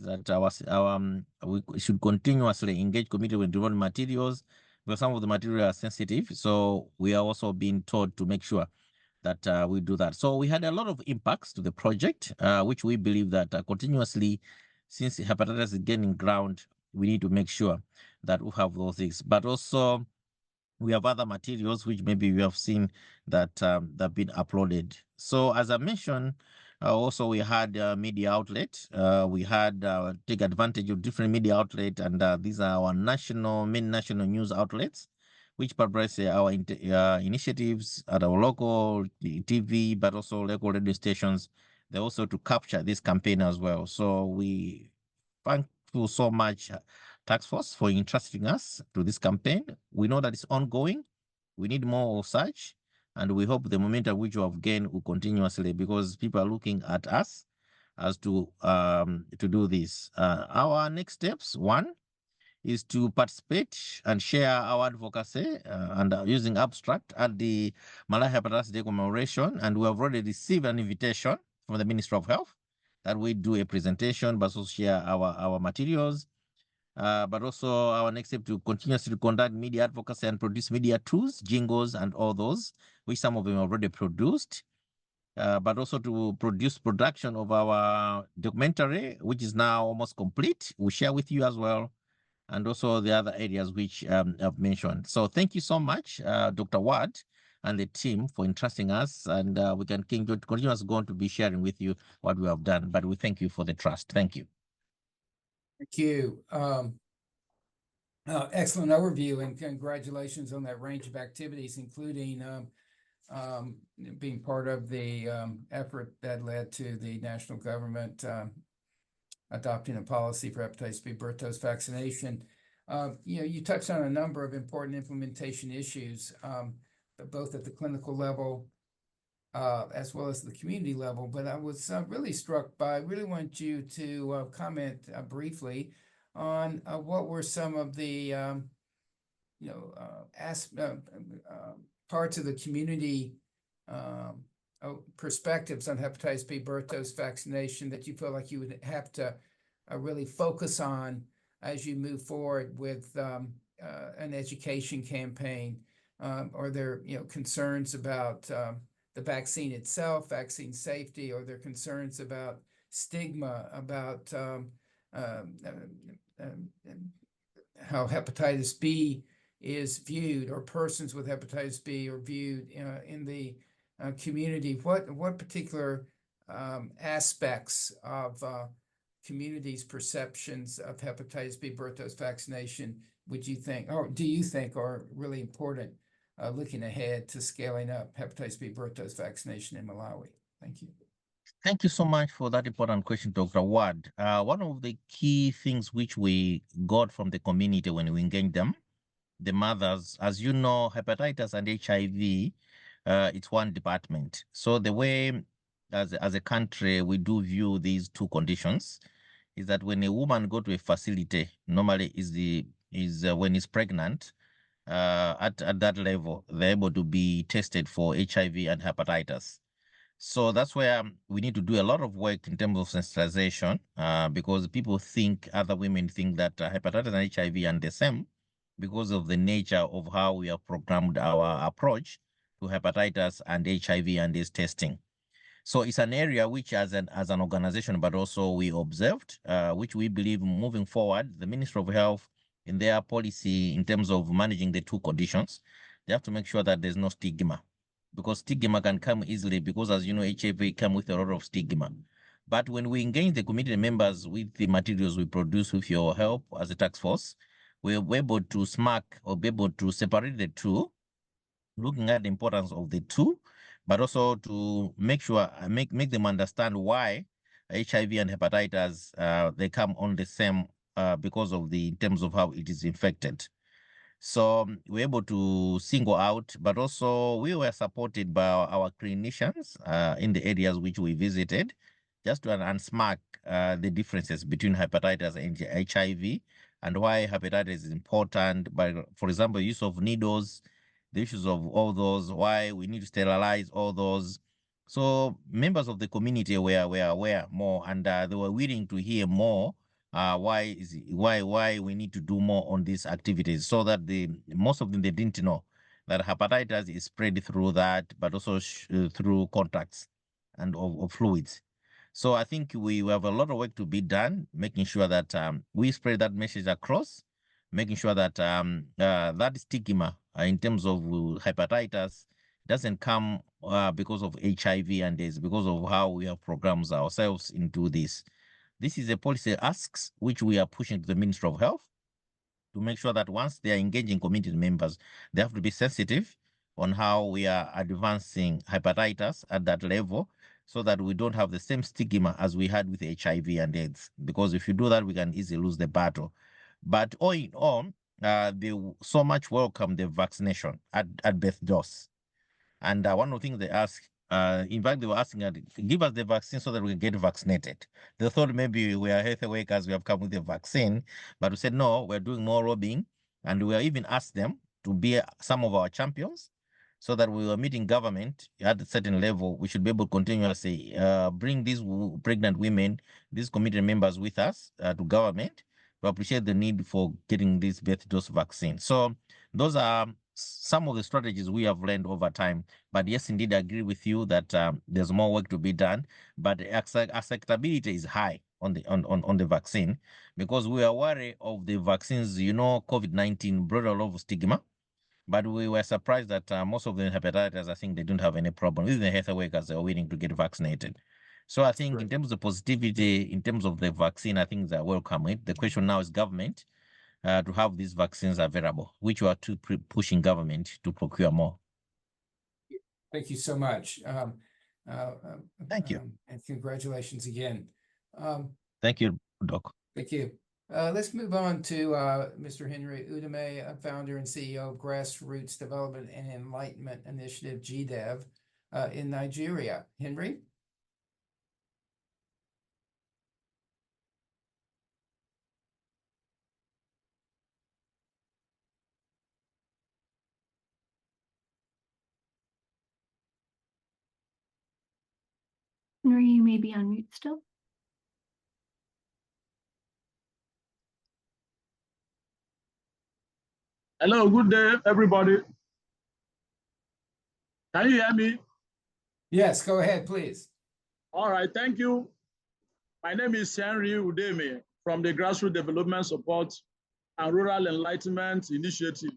we should continuously engage community with development materials, because some of the materials are sensitive. So we are also being told to make sure that we do that. So we had a lot of impacts to the project, which we believe that continuously, since hepatitis is gaining ground, we need to make sure that we have those things. But also, we have other materials which maybe we have seen that have been uploaded. So as I mentioned, also we had media outlet. We had take advantage of different media outlet, and these are our main national news outlets, which publish our initiatives at our local TV, but also local radio stations. They also to capture this campaign as well. So we thank you so much, Task Force, for entrusting us to this campaign. We know that it's ongoing. We need more of such, and we hope the momentum which we have gained will continuously, because people are looking at us as to do this. Our next steps, one, is to participate and share our advocacy and using abstract at the Malawi Hepatitis Day commemoration. And we have already received an invitation from the Ministry of Health that we do a presentation, but also share our materials. But also our next step to continuously conduct media advocacy and produce media tools, jingles, and all those, which some of them are already produced. But also to production of our documentary, which is now almost complete. We'll share with you as well, and also the other areas which I've mentioned. So thank you so much, Dr. Ward and the team, for entrusting us, and we can continuously going to be sharing with you what we have done, but we thank you for the trust. Thank you. Thank you. Excellent overview, and congratulations on that range of activities, including being part of the effort that led to the national government adopting a policy for hepatitis B birth dose vaccination. You touched on a number of important implementation issues, both at the clinical level as well as the community level. But I was really struck by, I really want you to comment briefly on what were some of the parts of the community perspectives on hepatitis B birth dose vaccination that you feel like you would have to really focus on as you move forward with an education campaign? Are there concerns about the vaccine itself, vaccine safety? Are there concerns about stigma, about how hepatitis B is viewed, or persons with hepatitis B are viewed in the community? What particular aspects of communities' perceptions of hepatitis B birth dose vaccination would you think, or do you think, are really important looking ahead to scaling up hepatitis B birth dose vaccination in Malawi? Thank you. Thank you so much for that important question, Dr. Ward. One of the key things which we got from the community when we engaged them, the mothers, as you know, hepatitis and HIV, it's one department. So the way as a country we do view these two conditions is that when a woman go to a facility, normally is when it's pregnant, at that level, they're able to be tested for HIV and hepatitis. So that's where we need to do a lot of work in terms of sensitization, because people think, other women think that hepatitis and HIV are the same because of the nature of how we have programmed our approach to hepatitis and HIV and this testing. So it's an area which as an organization, but also we observed, which we believe moving forward, the Ministry of Health in their policy in terms of managing the two conditions, they have to make sure that there's no stigma, because stigma can come easily because, as you know, HIV come with a lot of stigma. But when we engage the community members with the materials we produce with your help as a task force, we're able to be able to separate the two, looking at the importance of the two, but also to make sure, make them understand why HIV and hepatitis, they come on the same because of in terms of how it is infected. So we're able to single out, but also we were supported by our clinicians in the areas which we visited, just to unsmack the differences between hepatitis and HIV and why hepatitis is important. By, for example, use of needles, the issues of all those, why we need to sterilize all those. So members of the community were aware more, and they were willing to hear more. Why we need to do more on these activities, so that most of them, they didn't know that hepatitis is spread through that, but also through contacts and of fluids. So I think we have a lot of work to be done, making sure that we spread that message across, making sure that that stigma in terms of hepatitis doesn't come because of HIV and AIDS, because of how we have programmed ourselves into this. This is a policy asks which we are pushing to the Ministry of Health to make sure that once they are engaging community members, they have to be sensitive on how we are advancing hepatitis at that level, so that we don't have the same stigma as we had with HIV and AIDS. Because if you do that, we can easily lose the battle. But all in all, they so much welcome the vaccination at birth dose. And one of the things they ask, in fact, they were asking, give us the vaccine so that we can get vaccinated. They thought maybe we are health workers, we have come with the vaccine, but we said, no, we're doing more lobbying. And we even asked them to be some of our champions, so that we were meeting government at a certain level. We should be able to continuously bring these pregnant women, these community members with us to government, to appreciate the need for getting this birth dose vaccine. So those are some of the strategies we have learned over time. But yes, indeed, I agree with you that there's more work to be done. But acceptability is high on the vaccine, because we are worried of the vaccines. You know, COVID-19 brought a lot of stigma, but we were surprised that most of the hepatitis, I think they don't have any problem. Even the health workers are willing to get vaccinated. So I think in terms of positivity, in terms of the vaccine, I think they're welcome. The question now is government to have these vaccines available, which we are pushing government to procure more. Thank you so much. Thank you. And congratulations again. Thank you, Doc. Thank you. Let's move on to Mr. Henry Udeme, founder and CEO of Grassroots Development and Enlightenment Initiative, GDEV, in Nigeria. Henry? Henry, you may be on mute still. Hello, good day, everybody. Can you hear me? Yes, go ahead, please. All right, thank you. My name is Henry Udeme from the Grassroot Development Support and Rural Enlightenment Initiative.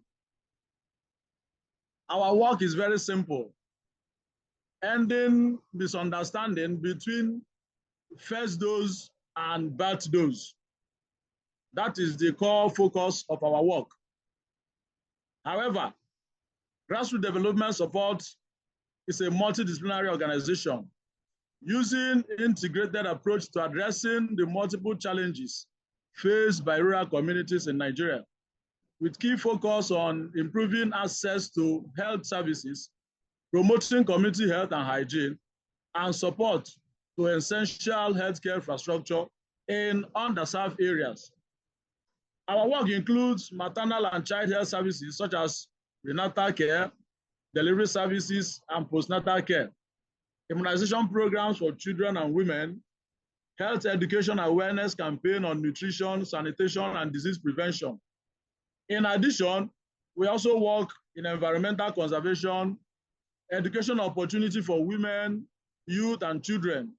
Our work is very simple: ending misunderstanding between first dose and birth dose. That is the core focus of our work. However, Grassroot Development Support is a multidisciplinary organization using integrated approach to addressing the multiple challenges faced by rural communities in Nigeria, with key focus on improving access to health services, promoting community health and hygiene, and support to essential healthcare infrastructure in underserved areas. Our work includes maternal and child health services such as prenatal care, delivery services, and postnatal care, immunization programs for children and women, health education awareness campaign on nutrition, sanitation, and disease prevention. In addition, we also work in environmental conservation, education opportunity for women, youth, and children,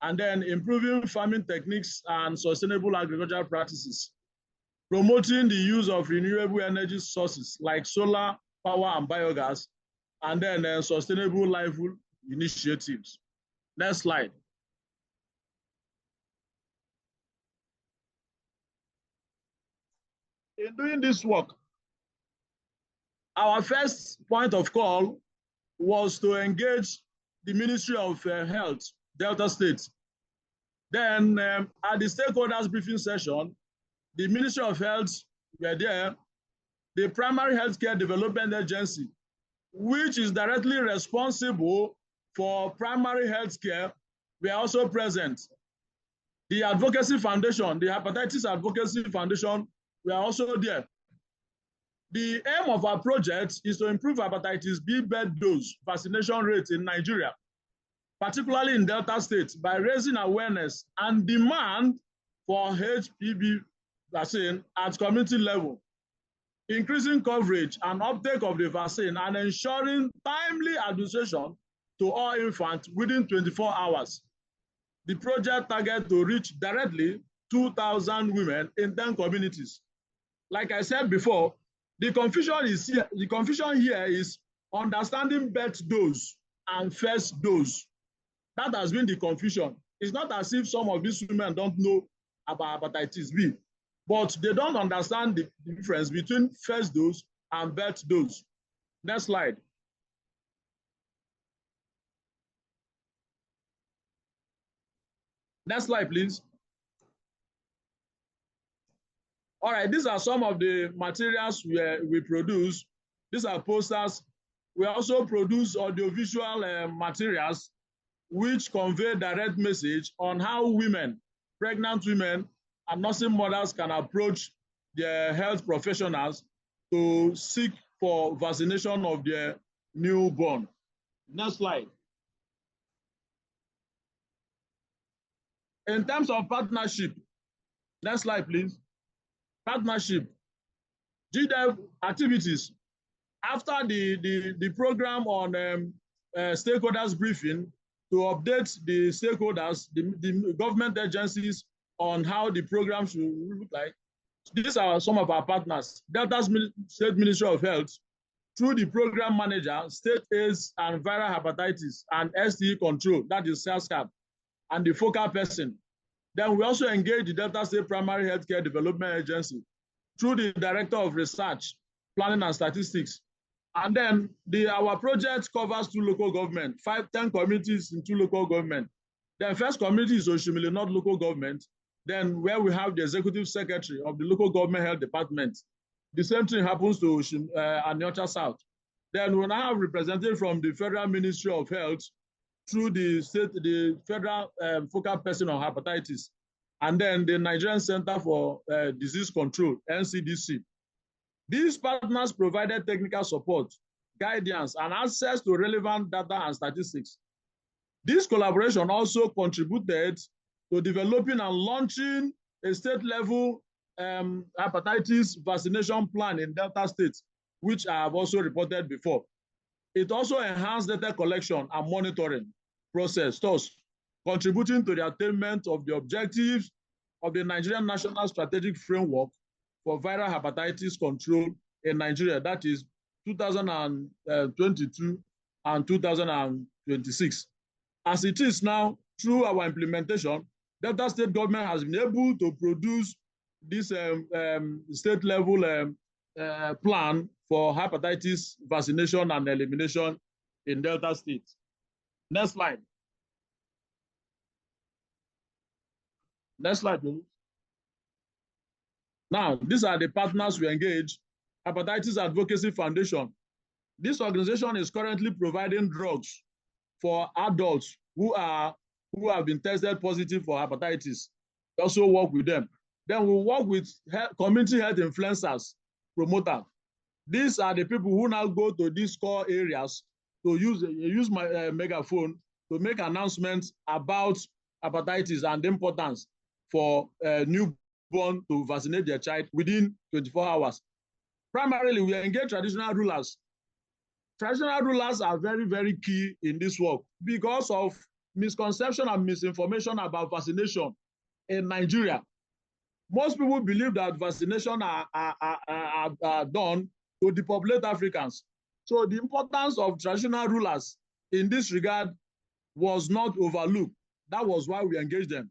and then improving farming techniques and sustainable agricultural practices, promoting the use of renewable energy sources like solar power and biogas, and then sustainable livelihood initiatives. Next slide. In doing this work, our first point of call was to engage the Ministry of Health, Delta State. Then at the stakeholders briefing session, the Ministry of Health were there, the Primary Healthcare Development Agency, which is directly responsible for primary healthcare, were also present. The Advocacy Foundation, the Hepatitis Advocacy Foundation, were also there. The aim of our project is to improve hepatitis B birth dose vaccination rates in Nigeria, particularly in Delta State, by raising awareness and demand for HepB vaccine at community level, increasing coverage and uptake of the vaccine, and ensuring timely administration to all infants within 24 hours. The project targets to reach directly 2,000 women in 10 communities. Like I said before, the confusion here is understanding birth dose and first dose. That has been the confusion. It's not as if some of these women don't know about hepatitis B, but they don't understand the difference between first dose and birth dose. Next slide. Next slide, please. All right, these are some of the materials we produce. These are posters. We also produce audiovisual materials which convey direct message on how women, pregnant women, and nursing mothers can approach their health professionals to seek for vaccination of their newborn. Next slide. In terms of partnership, next slide, please. Partnership, GDEV activities. After the program on stakeholders briefing, to update the stakeholders, the government agencies on how the program should look like. These are some of our partners. Delta State Ministry of Health, through the program manager, state AIDS and viral hepatitis and STE control, that is SARS-CoV, and the focal person. Then we also engage the Delta State Primary Healthcare Development Agency through the Director of Research, Planning and Statistics. And then our project covers 2 local government, 10 communities in 2 local government. The first community is Oshimili, not local government. Then where we have the executive secretary of the local government health department. The same thing happens to Aniocha South. Then we now have representatives from the Federal Ministry of Health through the Federal Focal Person on Hepatitis, and then the Nigerian Center for Disease Control, NCDC. These partners provided technical support, guidance, and access to relevant data and statistics. This collaboration also contributed to developing and launching a state-level hepatitis vaccination plan in Delta State, which I have also reported before. It also enhanced data collection and monitoring process, thus contributing to the attainment of the objectives of the Nigerian National Strategic Framework for Viral Hepatitis Control in Nigeria, that is 2022 and 2026. As it is now, through our implementation, Delta State government has been able to produce this state-level plan for hepatitis vaccination and elimination in Delta State. Next slide. Next slide, please. Now, these are the partners we engage. Hepatitis Advocacy Foundation. This organization is currently providing drugs for adults who have been tested positive for hepatitis. We also work with them. Then we work with community health influencers, promoters. These are the people who now go to these core areas to use my megaphone to make announcements about hepatitis and the importance for newborn to vaccinate their child within 24 hours. Primarily, we engage traditional rulers. Traditional rulers are very, very key in this work because of misconception and misinformation about vaccination in Nigeria. Most people believe that vaccination are done to depopulate Africans. So the importance of traditional rulers in this regard was not overlooked. That was why we engaged them.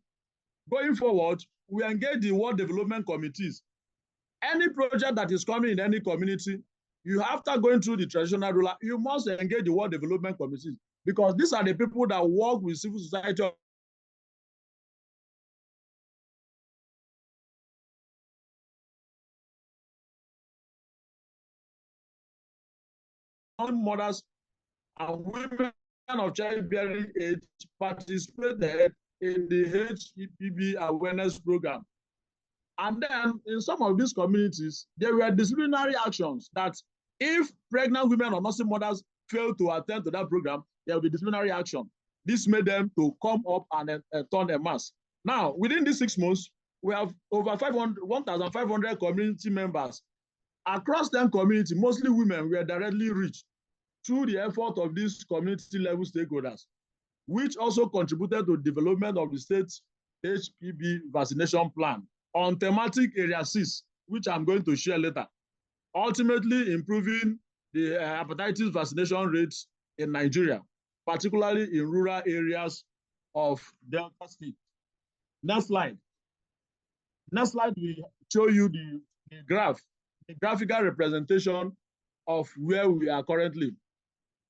Going forward, we engage the World Development Committees. Any project that is coming in any community, after going through the traditional ruler, you must engage the World Development Committees because these are the people that work with civil society. Mothers and women of childbearing age participated in the HepB awareness program. And then in some of these communities, there were disciplinary actions that if pregnant women or nursing mothers fail to attend to that program, there will be disciplinary action. This made them to come up and turn a mass. Now, within these 6 months, we have over 1,500 community members. Across 10 communities, mostly women, were directly reached through the effort of these community level stakeholders, which also contributed to the development of the state's HepB vaccination plan on thematic area 6, which I'm going to share later, ultimately improving the hepatitis vaccination rates in Nigeria, particularly in rural areas of Delta State. Next slide. Next slide will show you the graphical representation of where we are currently.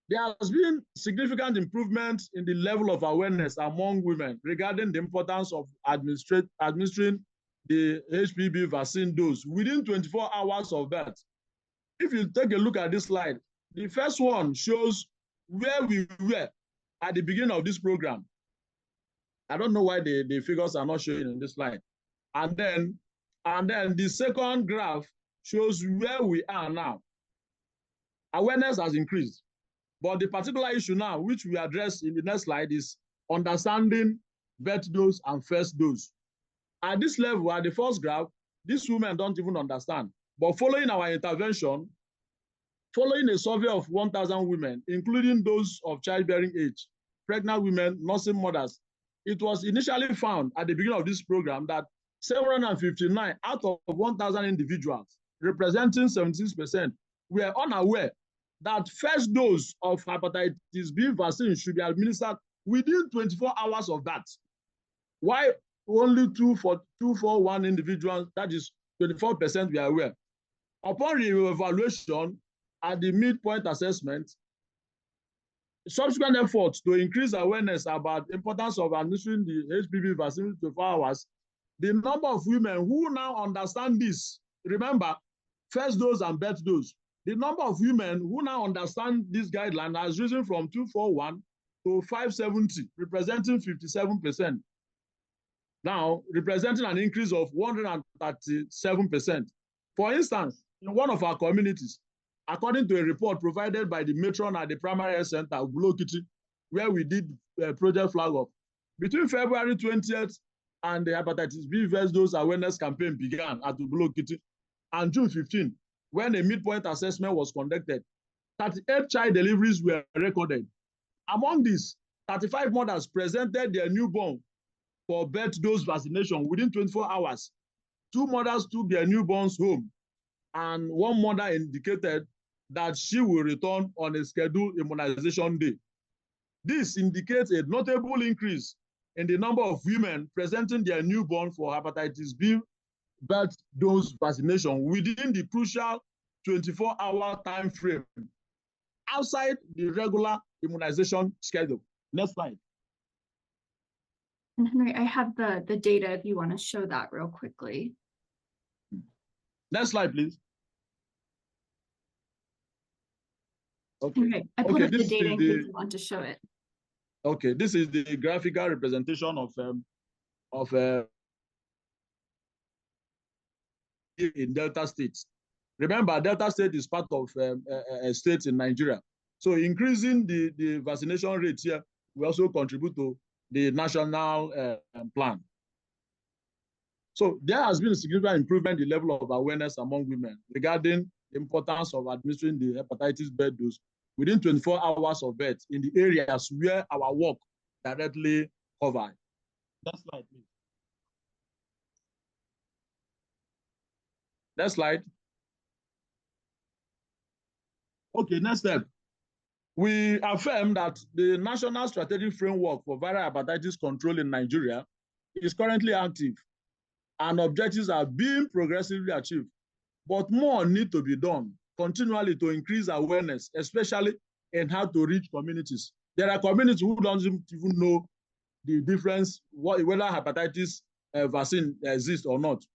There has been significant improvement in the level of awareness among women regarding the importance of administering the HepB vaccine dose within 24 hours of birth. If you take a look at this slide, the first one shows where we were at the beginning of this program. I don't know why the figures are not showing in this slide. And then the second graph shows where we are now. Awareness has increased. But the particular issue now, which we address in the next slide, is understanding birth dose and first dose. At this level, at the first graph, these women don't even understand. But following our intervention, following a survey of 1,000 women, including those of childbearing age, pregnant women, nursing mothers, it was initially found at the beginning of this program that 759 out of 1,000 individuals, representing 76%, were unaware that first dose of hepatitis B vaccine should be administered within 24 hours of that. Why only 241 individuals, that is 24%, were aware? Upon re-evaluation at the midpoint assessment, subsequent efforts to increase awareness about the importance of administering the HepB vaccine in 24 hours, the number of women who now understand this, remember, first dose and birth dose, the number of women who now understand this guideline has risen from 241 to 570, representing 57%. Now, representing an increase of 137%. For instance, in one of our communities, according to a report provided by the matron at the primary health center, Global Hepatitis, where we did Project Flag Up. Between February 20th and the hepatitis B first dose awareness campaign began at Ubulokiti, and June 15, when a midpoint assessment was conducted, 38 child deliveries were recorded. Among these, 35 mothers presented their newborn for birth dose vaccination within 24 hours. 2 mothers took their newborns home, and 1 mother indicated that she will return on a scheduled immunization day. This indicates a notable increase in the number of women presenting their newborn for hepatitis B birth dose vaccination within the crucial 24-hour time frame outside the regular immunization schedule. Next slide. And Henry, I have the data if you want to show that real quickly. Next slide, please. Okay. Okay, I pulled up the data in case you want to show it. Okay, this is the graphical representation of in Delta states. Remember, Delta state is part of a state in Nigeria. So increasing the vaccination rate here will also contribute to the national plan. So there has been a significant improvement in the level of awareness among women regarding the importance of administering the hepatitis B dose within 24 hours of birth in the areas where our work directly covers. Next slide, please. Next slide. Okay, next step. We affirm that the National Strategic Framework for Viral Hepatitis Control in Nigeria is currently active, and objectives are being progressively achieved. But more need to be done continually to increase awareness, especially in how to reach communities. There are communities who don't even know the difference, whether hepatitis vaccine exists or not,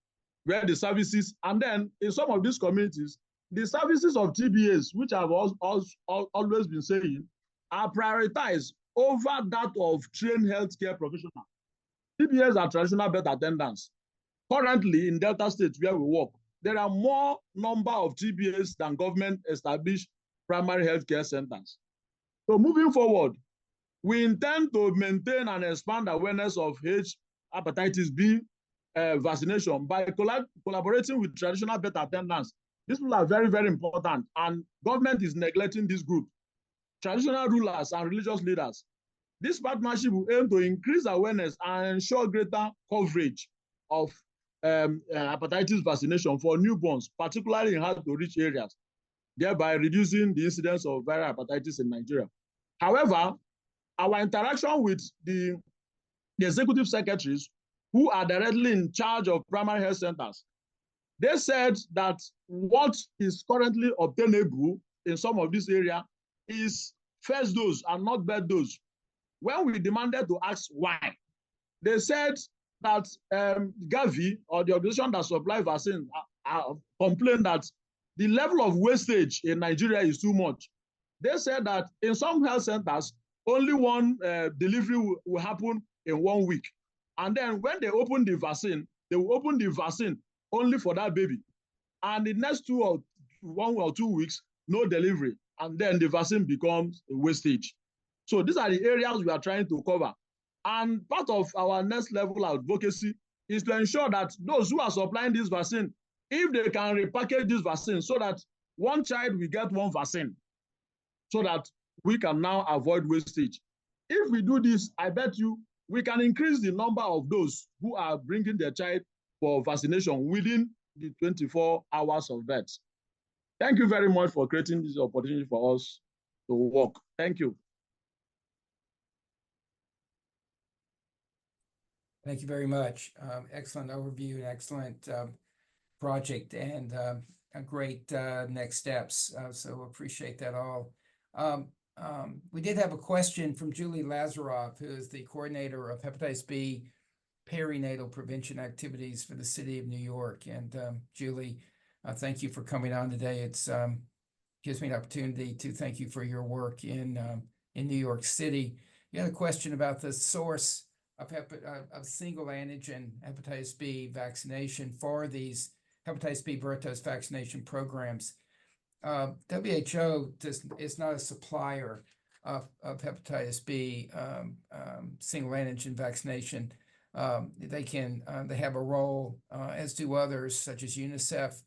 where the services, and then in some of these communities, the services of TBAs, which I've always been saying, are prioritized over that of trained healthcare professionals. TBAs are traditional birth attendants. Currently, in Delta State, where we work, there are more number of TBAs than government-established primary healthcare centers. So moving forward, we intend to maintain and expand awareness of hepatitis B vaccination by collaborating with traditional birth attendants. These people are very, very important, and government is neglecting this group. Traditional rulers and religious leaders. This partnership will aim to increase awareness and ensure greater coverage of hepatitis vaccination for newborns, particularly in hard-to-reach areas, thereby reducing the incidence of viral hepatitis in Nigeria. However, our interaction with the executive secretaries who are directly in charge of primary health centers, they said that what is currently obtainable in some of this area is first dose and not birth dose. When we demanded to ask why, they said that Gavi, or the organization that supplies vaccine, complained that the level of wastage in Nigeria is too much. They said that in some health centers, only one delivery will happen in 1 week. And then when they open the vaccine, they will open the vaccine only for that baby. And the next 1 or 2 weeks, no delivery. And then the vaccine becomes a wastage. So these are the areas we are trying to cover. And part of our next level advocacy is to ensure that those who are supplying this vaccine, if they can repackage this vaccine so that one child will get one vaccine, so that we can now avoid wastage. If we do this, I bet you we can increase the number of those who are bringing their child for vaccination within the 24 hours of birth. Thank you very much for creating this opportunity for us to work. Thank you. Thank you very much. Excellent overview, and excellent project, and a great next steps. So appreciate that all. We did have a question from Julie Lazaroff, who is the coordinator of hepatitis B perinatal prevention activities for the city of New York. And Julie, thank you for coming on today. It's gives me an opportunity to thank you for your work in New York City. You had a question about the source of single antigen hepatitis B vaccination for these hepatitis B birth dose vaccination programs. WHO is not a supplier of hepatitis B, single antigen vaccination. They have a role, as do others, such as UNICEF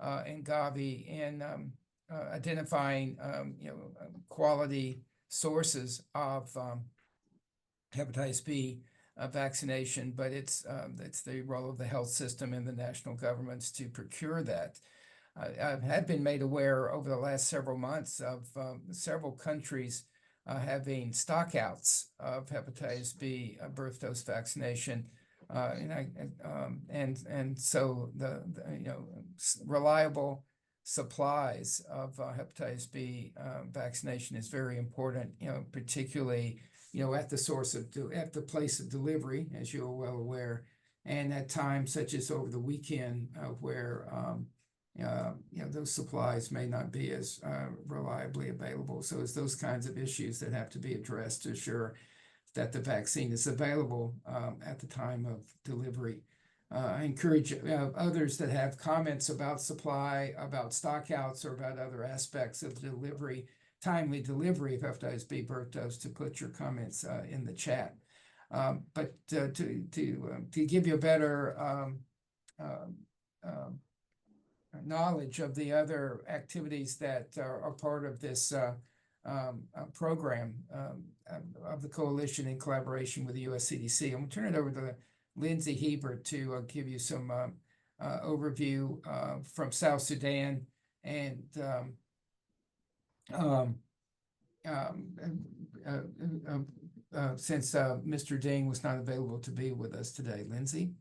and Gavi, in identifying quality sources of hepatitis B vaccination, but it's the role of the health system and the national governments to procure that. I have been made aware over the last several months of several countries having stockouts of hepatitis B birth dose vaccination, and so the reliable supplies of hepatitis B vaccination is very important. Particularly at the place of delivery, as you're well aware, and at times such as over the weekend where those supplies may not be as reliably available. So it's those kinds of issues that have to be addressed to ensure that the vaccine is available at the time of delivery. I encourage others that have comments about supply, about stockouts, or about other aspects of delivery, timely delivery of hepatitis B birth dose, to put your comments in the chat. But to give you a better knowledge of the other activities that are part of this program of the coalition in collaboration with the U.S. CDC. I'm going to turn it over to Lindsay Hebert to give you some overview from South Sudan, and since Mr. Ding was not available to be with us today. Lindsay?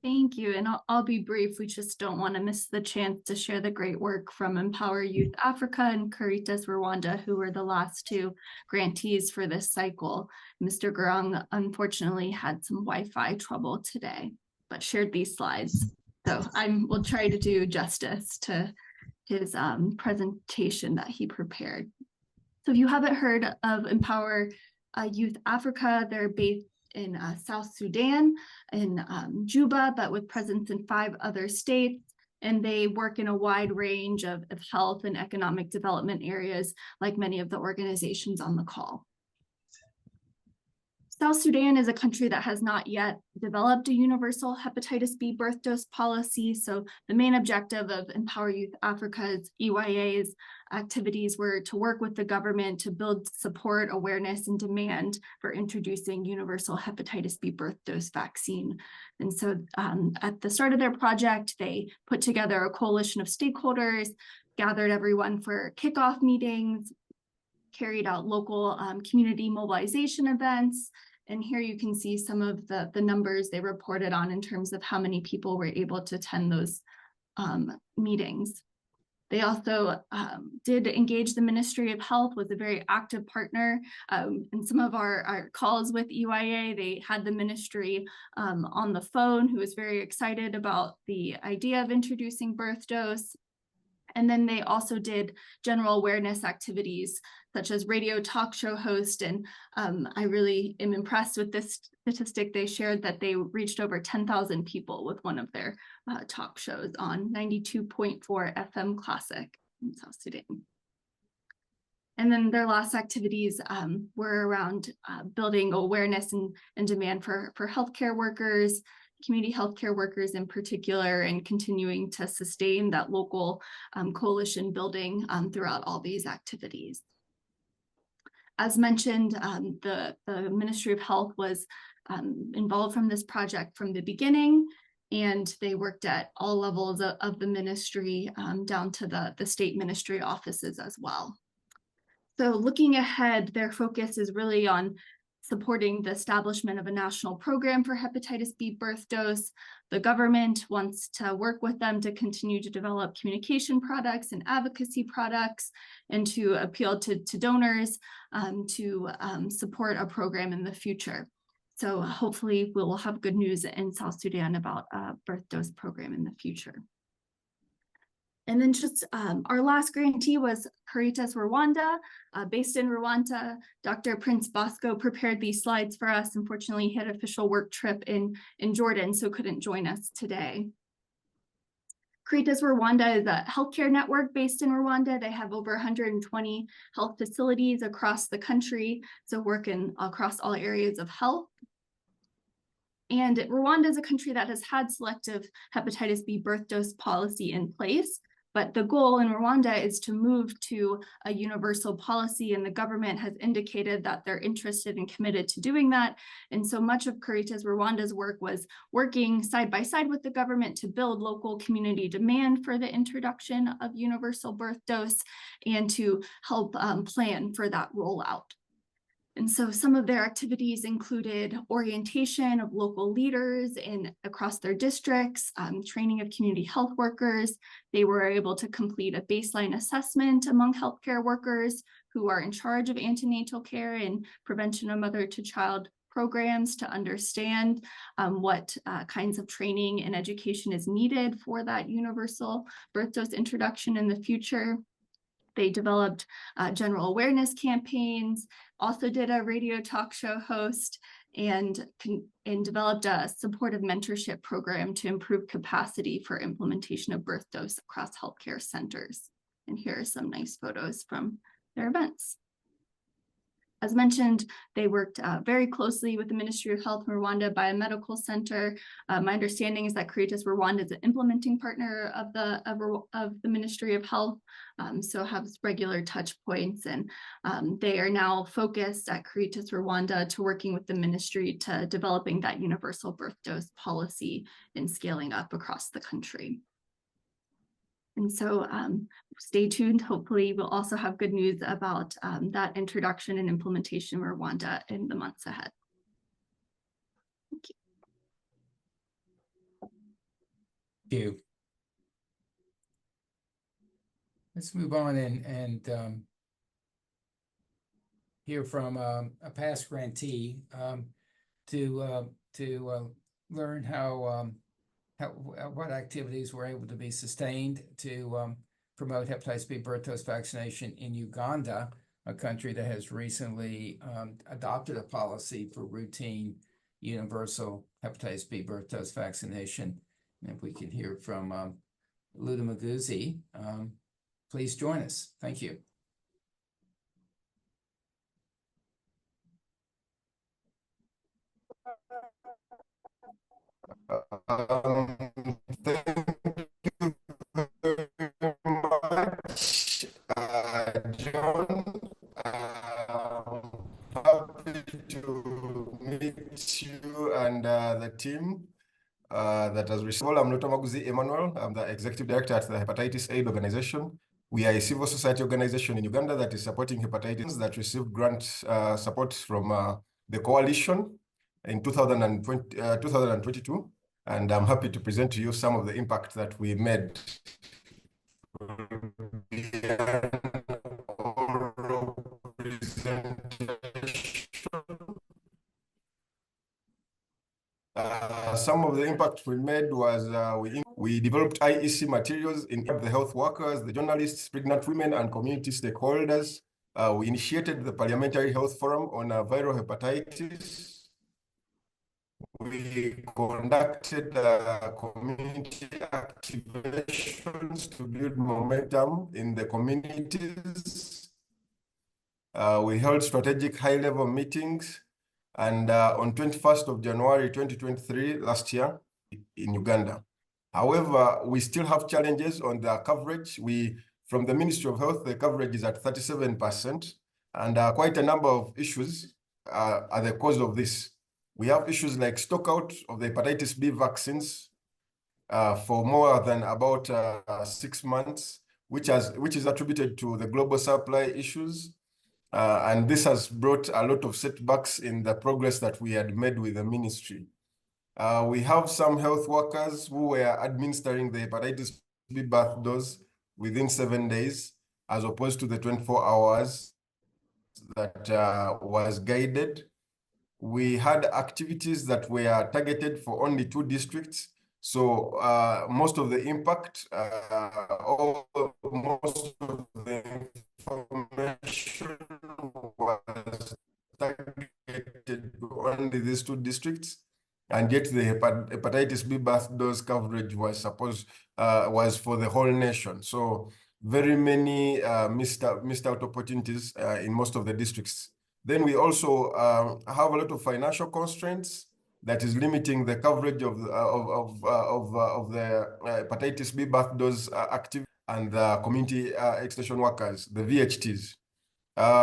Thank you, and I'll be brief. We just don't want to miss the chance to share the great work from Empower Youth Africa and Caritas Rwanda, who were the last two grantees for this cycle. Mr. Gurung unfortunately had some Wi-Fi trouble today, but shared these slides. So we'll try to do justice to his presentation that he prepared. So if you haven't heard of Empower Youth Africa, they're based in South Sudan, in Juba, but with presence in 5 other states. And they work in a wide range of health and economic development areas, like many of the organizations on the call. South Sudan is a country that has not yet developed a universal hepatitis B birth dose policy. So the main objective of Empower Youth Africa's EYA's activities were to work with the government to build support, awareness, and demand for introducing universal hepatitis B birth dose vaccine. And so at the start of their project, they put together a coalition of stakeholders, gathered everyone for kickoff meetings, carried out local community mobilization events. And here you can see some of the numbers they reported on in terms of how many people were able to attend those meetings. They also did engage the Ministry of Health, was a very active partner. In some of our calls with EYA, they had the ministry on the phone, who was very excited about the idea of introducing birth dose. And then they also did general awareness activities, such as radio talk show host. And I really am impressed with this statistic they shared, that they reached over 10,000 people with one of their talk shows on 92.4 FM Classic in South Sudan. And then their last activities were around building awareness and demand for healthcare workers, community healthcare workers in particular, and continuing to sustain that local coalition building throughout all these activities. As mentioned, the Ministry of Health was involved from this project from the beginning, and they worked at all levels of the ministry down to the state ministry offices as well. So looking ahead, their focus is really on supporting the establishment of a national program for hepatitis B birth dose. The government wants to work with them to continue to develop communication products and advocacy products, and to appeal to donors to support a program in the future. So hopefully we will have good news in South Sudan about a birth dose program in the future. And then just our last grantee was Caritas Rwanda, based in Rwanda. Dr. Prince Bosco prepared these slides for us. Unfortunately, he had an official work trip in Jordan, so couldn't join us today. Caritas Rwanda is a healthcare network based in Rwanda. They have over 120 health facilities across the country, so working across all areas of health. And Rwanda is a country that has had selective hepatitis B birth dose policy in place, but the goal in Rwanda is to move to a universal policy, and the government has indicated that they're interested and committed to doing that. And so much of Caritas Rwanda's work was working side by side with the government to build local community demand for the introduction of universal birth dose and to help plan for that rollout. And so some of their activities included orientation of local leaders across their districts, training of community health workers. They were able to complete a baseline assessment among healthcare workers who are in charge of antenatal care and prevention of mother-to-child programs to understand what kinds of training and education is needed for that universal birth dose introduction in the future. They developed general awareness campaigns, also did a radio talk show host, and developed a supportive mentorship program to improve capacity for implementation of birth dose across healthcare centers. And here are some nice photos from their events. As mentioned, they worked very closely with the Ministry of Health Rwanda Biomedical Center. My understanding is that Caritas Rwanda is an implementing partner of the Ministry of Health, so have regular touch points, and they are now focused at Caritas Rwanda to working with the ministry to developing that universal birth dose policy and scaling up across the country. And so stay tuned. Hopefully we'll also have good news about that introduction and implementation in Rwanda in the months ahead. Thank you. Let's move on and hear from a past grantee to learn how what activities were able to be sustained to promote hepatitis B birth dose vaccination in Uganda, a country that has recently adopted a policy for routine universal hepatitis B birth dose vaccination. And if we can hear from Luda Maguzi, please join us. Thank you. Thank you very much, John. Happy to meet you and the team that has received. I'm Luda Maguzi Emmanuel. I'm the Executive Director at the Hepatitis Aid Organization. We are a civil society organization in Uganda that is supporting hepatitis that received grant support from the coalition in 2022. And I'm happy to present to you some of the impact that we made. Some of the impact we made was we developed IEC materials in the health workers, the journalists, pregnant women, and community stakeholders. We initiated the Parliamentary Health Forum on viral hepatitis. We conducted community activations to build momentum in the communities. We held strategic high-level meetings, and on 21st of January 2023, last year, in Uganda. However, we still have challenges on the coverage. From the Ministry of Health, the coverage is at 37%, and quite a number of issues are the cause of this. We have issues like stockout of the hepatitis B vaccines for more than about 6 months, which is attributed to the global supply issues. And this has brought a lot of setbacks in the progress that we had made with the ministry. We have some health workers who were administering the hepatitis B birth dose within 7 days, as opposed to the 24 hours that was guided. We had activities that were targeted for only 2 districts. So most of the impact, most of the information was targeted to only these 2 districts. and yet the hepatitis B birth dose coverage was for the whole nation. So very many missed out opportunities in most of the districts. Then we also have a lot of financial constraints that is limiting the coverage of the hepatitis B birth dose active and the community extension workers, the VHTs.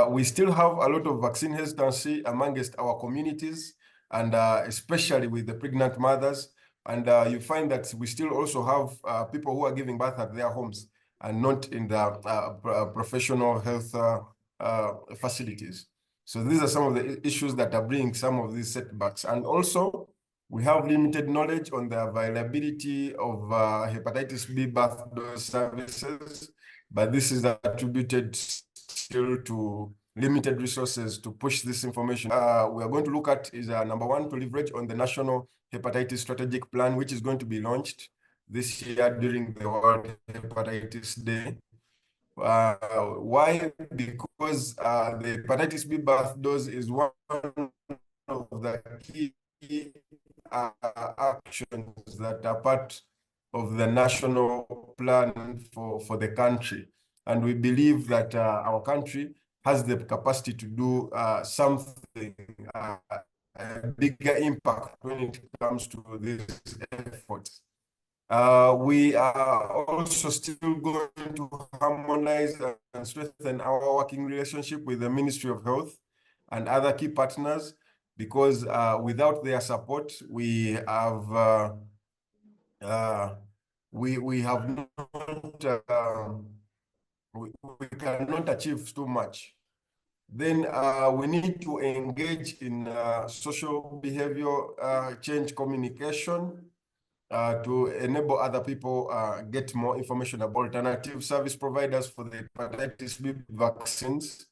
We still have a lot of vaccine hesitancy amongst our communities, and especially with the pregnant mothers. And you find that we still also have people who are giving birth at their homes and not in the professional health facilities. So these are some of the issues that are bringing some of these setbacks. And also, we have limited knowledge on the availability of hepatitis B birth dose services, but this is attributed still to limited resources to push this information. We are going to look at is number one, to leverage on the National Hepatitis Strategic Plan, which is going to be launched this year during the World Hepatitis Day. Why? Because the hepatitis B birth dose is one of the key actions that are part of the national plan for the country. And we believe that our country has the capacity to do something, a bigger impact when it comes to these efforts. We are also still going to harmonize and strengthen our working relationship with the Ministry of Health and other key partners, because without their support, we have not we cannot achieve too much. Then we need to engage in social behavior change communication to enable other people get more information about alternative service providers for the hepatitis B vaccines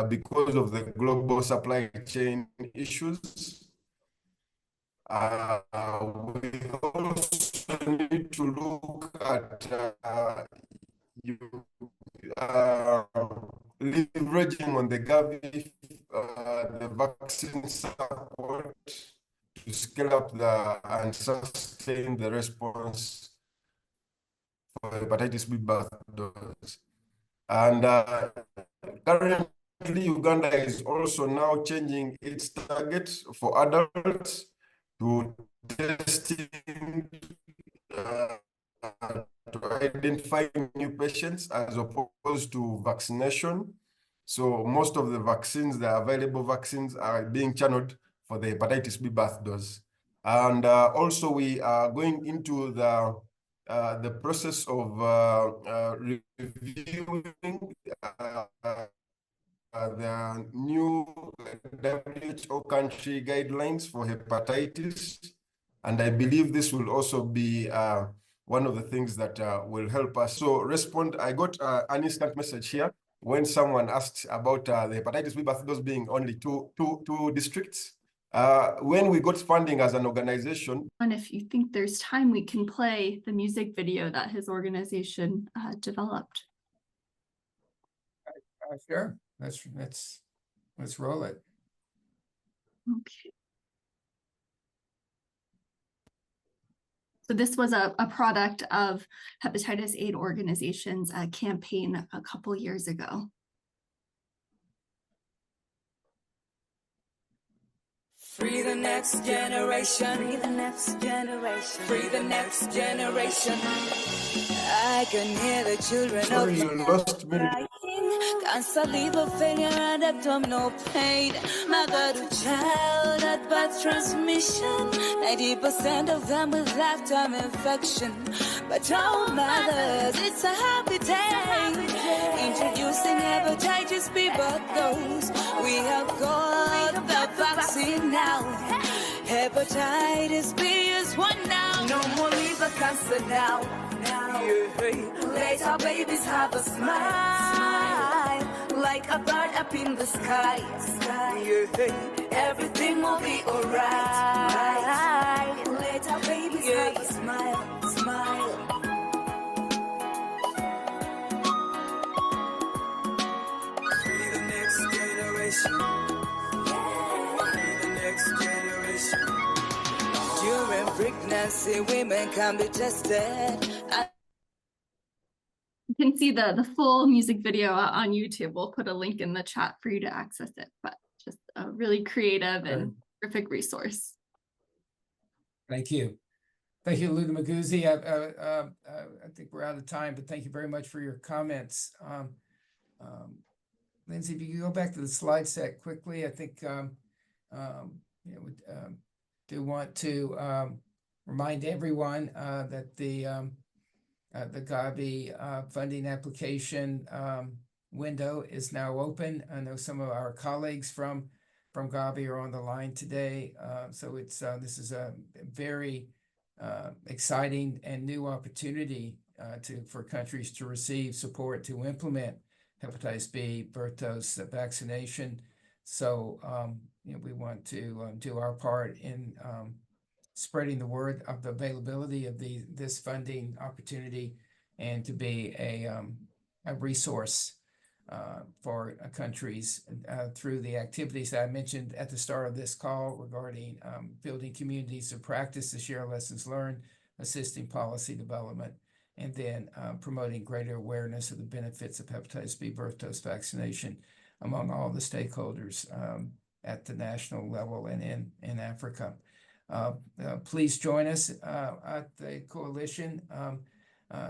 because of the global supply chain issues. We also need to look at leveraging on the Gavi, the vaccine support to scale up and sustain the response for hepatitis B birth dose. And currently, Uganda is also now changing its target for adults to testing to identify new patients as opposed to vaccination. So most of the vaccines, the available vaccines, are being channeled for the hepatitis B birth dose. And also we are going into the process of reviewing the new WHO country guidelines for hepatitis. And I believe this will also be one of the things that will help us. So respond, I got an instant message here when someone asked about the hepatitis B birth dose being only two districts. When we got funding as an organization. And if you think there's time, we can play the music video that his organization developed. Sure, let's roll it. Okay. So this was a product of Hepatitis Aid Organization's campaign a couple years ago. Free the next generation. Free the next generation. Free the next generation. I can hear the children of crying. Cancer, liver failure, and abdominal pain. Mother to child at birth transmission. 90% of them with lifetime infection. But all mothers, it's a happy day. Introducing hepatitis B birth dose. We have got the vaccine now. Hepatitis B is one now. No more liver cancer now. Let our babies have a smile, like a bird up in the sky. Everything will be alright. Let our babies have a smile, smile. Free the next generation. Free the next generation. pregnancy, women can be tested. You can see the full music video on YouTube. We'll put a link in the chat for you to access it, but just a really creative and terrific resource. Thank you. Thank you, Luda Maguzzi. I think we're out of time, but thank you very much for your comments. Lindsay, if you could go back to the slide set quickly, I think do want to remind everyone that the Gavi funding application window is now open. I know some of our colleagues from Gavi are on the line today, so it's this is a very exciting and new opportunity for countries to receive support to implement hepatitis B birth dose vaccination. So we want to do our part in spreading the word of the availability of this funding opportunity, and to be a resource for countries through the activities that I mentioned at the start of this call regarding building communities of practice to share lessons learned, assisting policy development, and then promoting greater awareness of the benefits of hepatitis B birth dose vaccination among all the stakeholders at the national level and in Africa. Please join us at the coalition.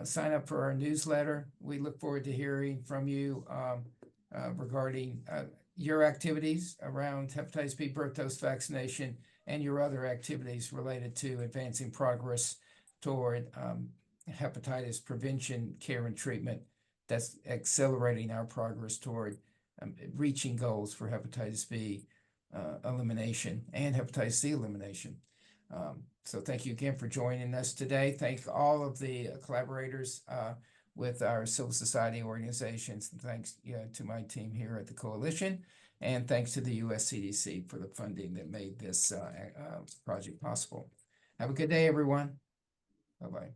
Sign up for our newsletter. We look forward to hearing from you regarding your activities around hepatitis B birth dose vaccination and your other activities related to advancing progress toward hepatitis prevention, care, and treatment that's accelerating our progress toward reaching goals for hepatitis B elimination and hepatitis C elimination. So thank you again for joining us today. Thank all of the collaborators with our civil society organizations. And thanks to my team here at the Coalition. And thanks to the US CDC for the funding that made this project possible. Have a good day, everyone. Bye-bye.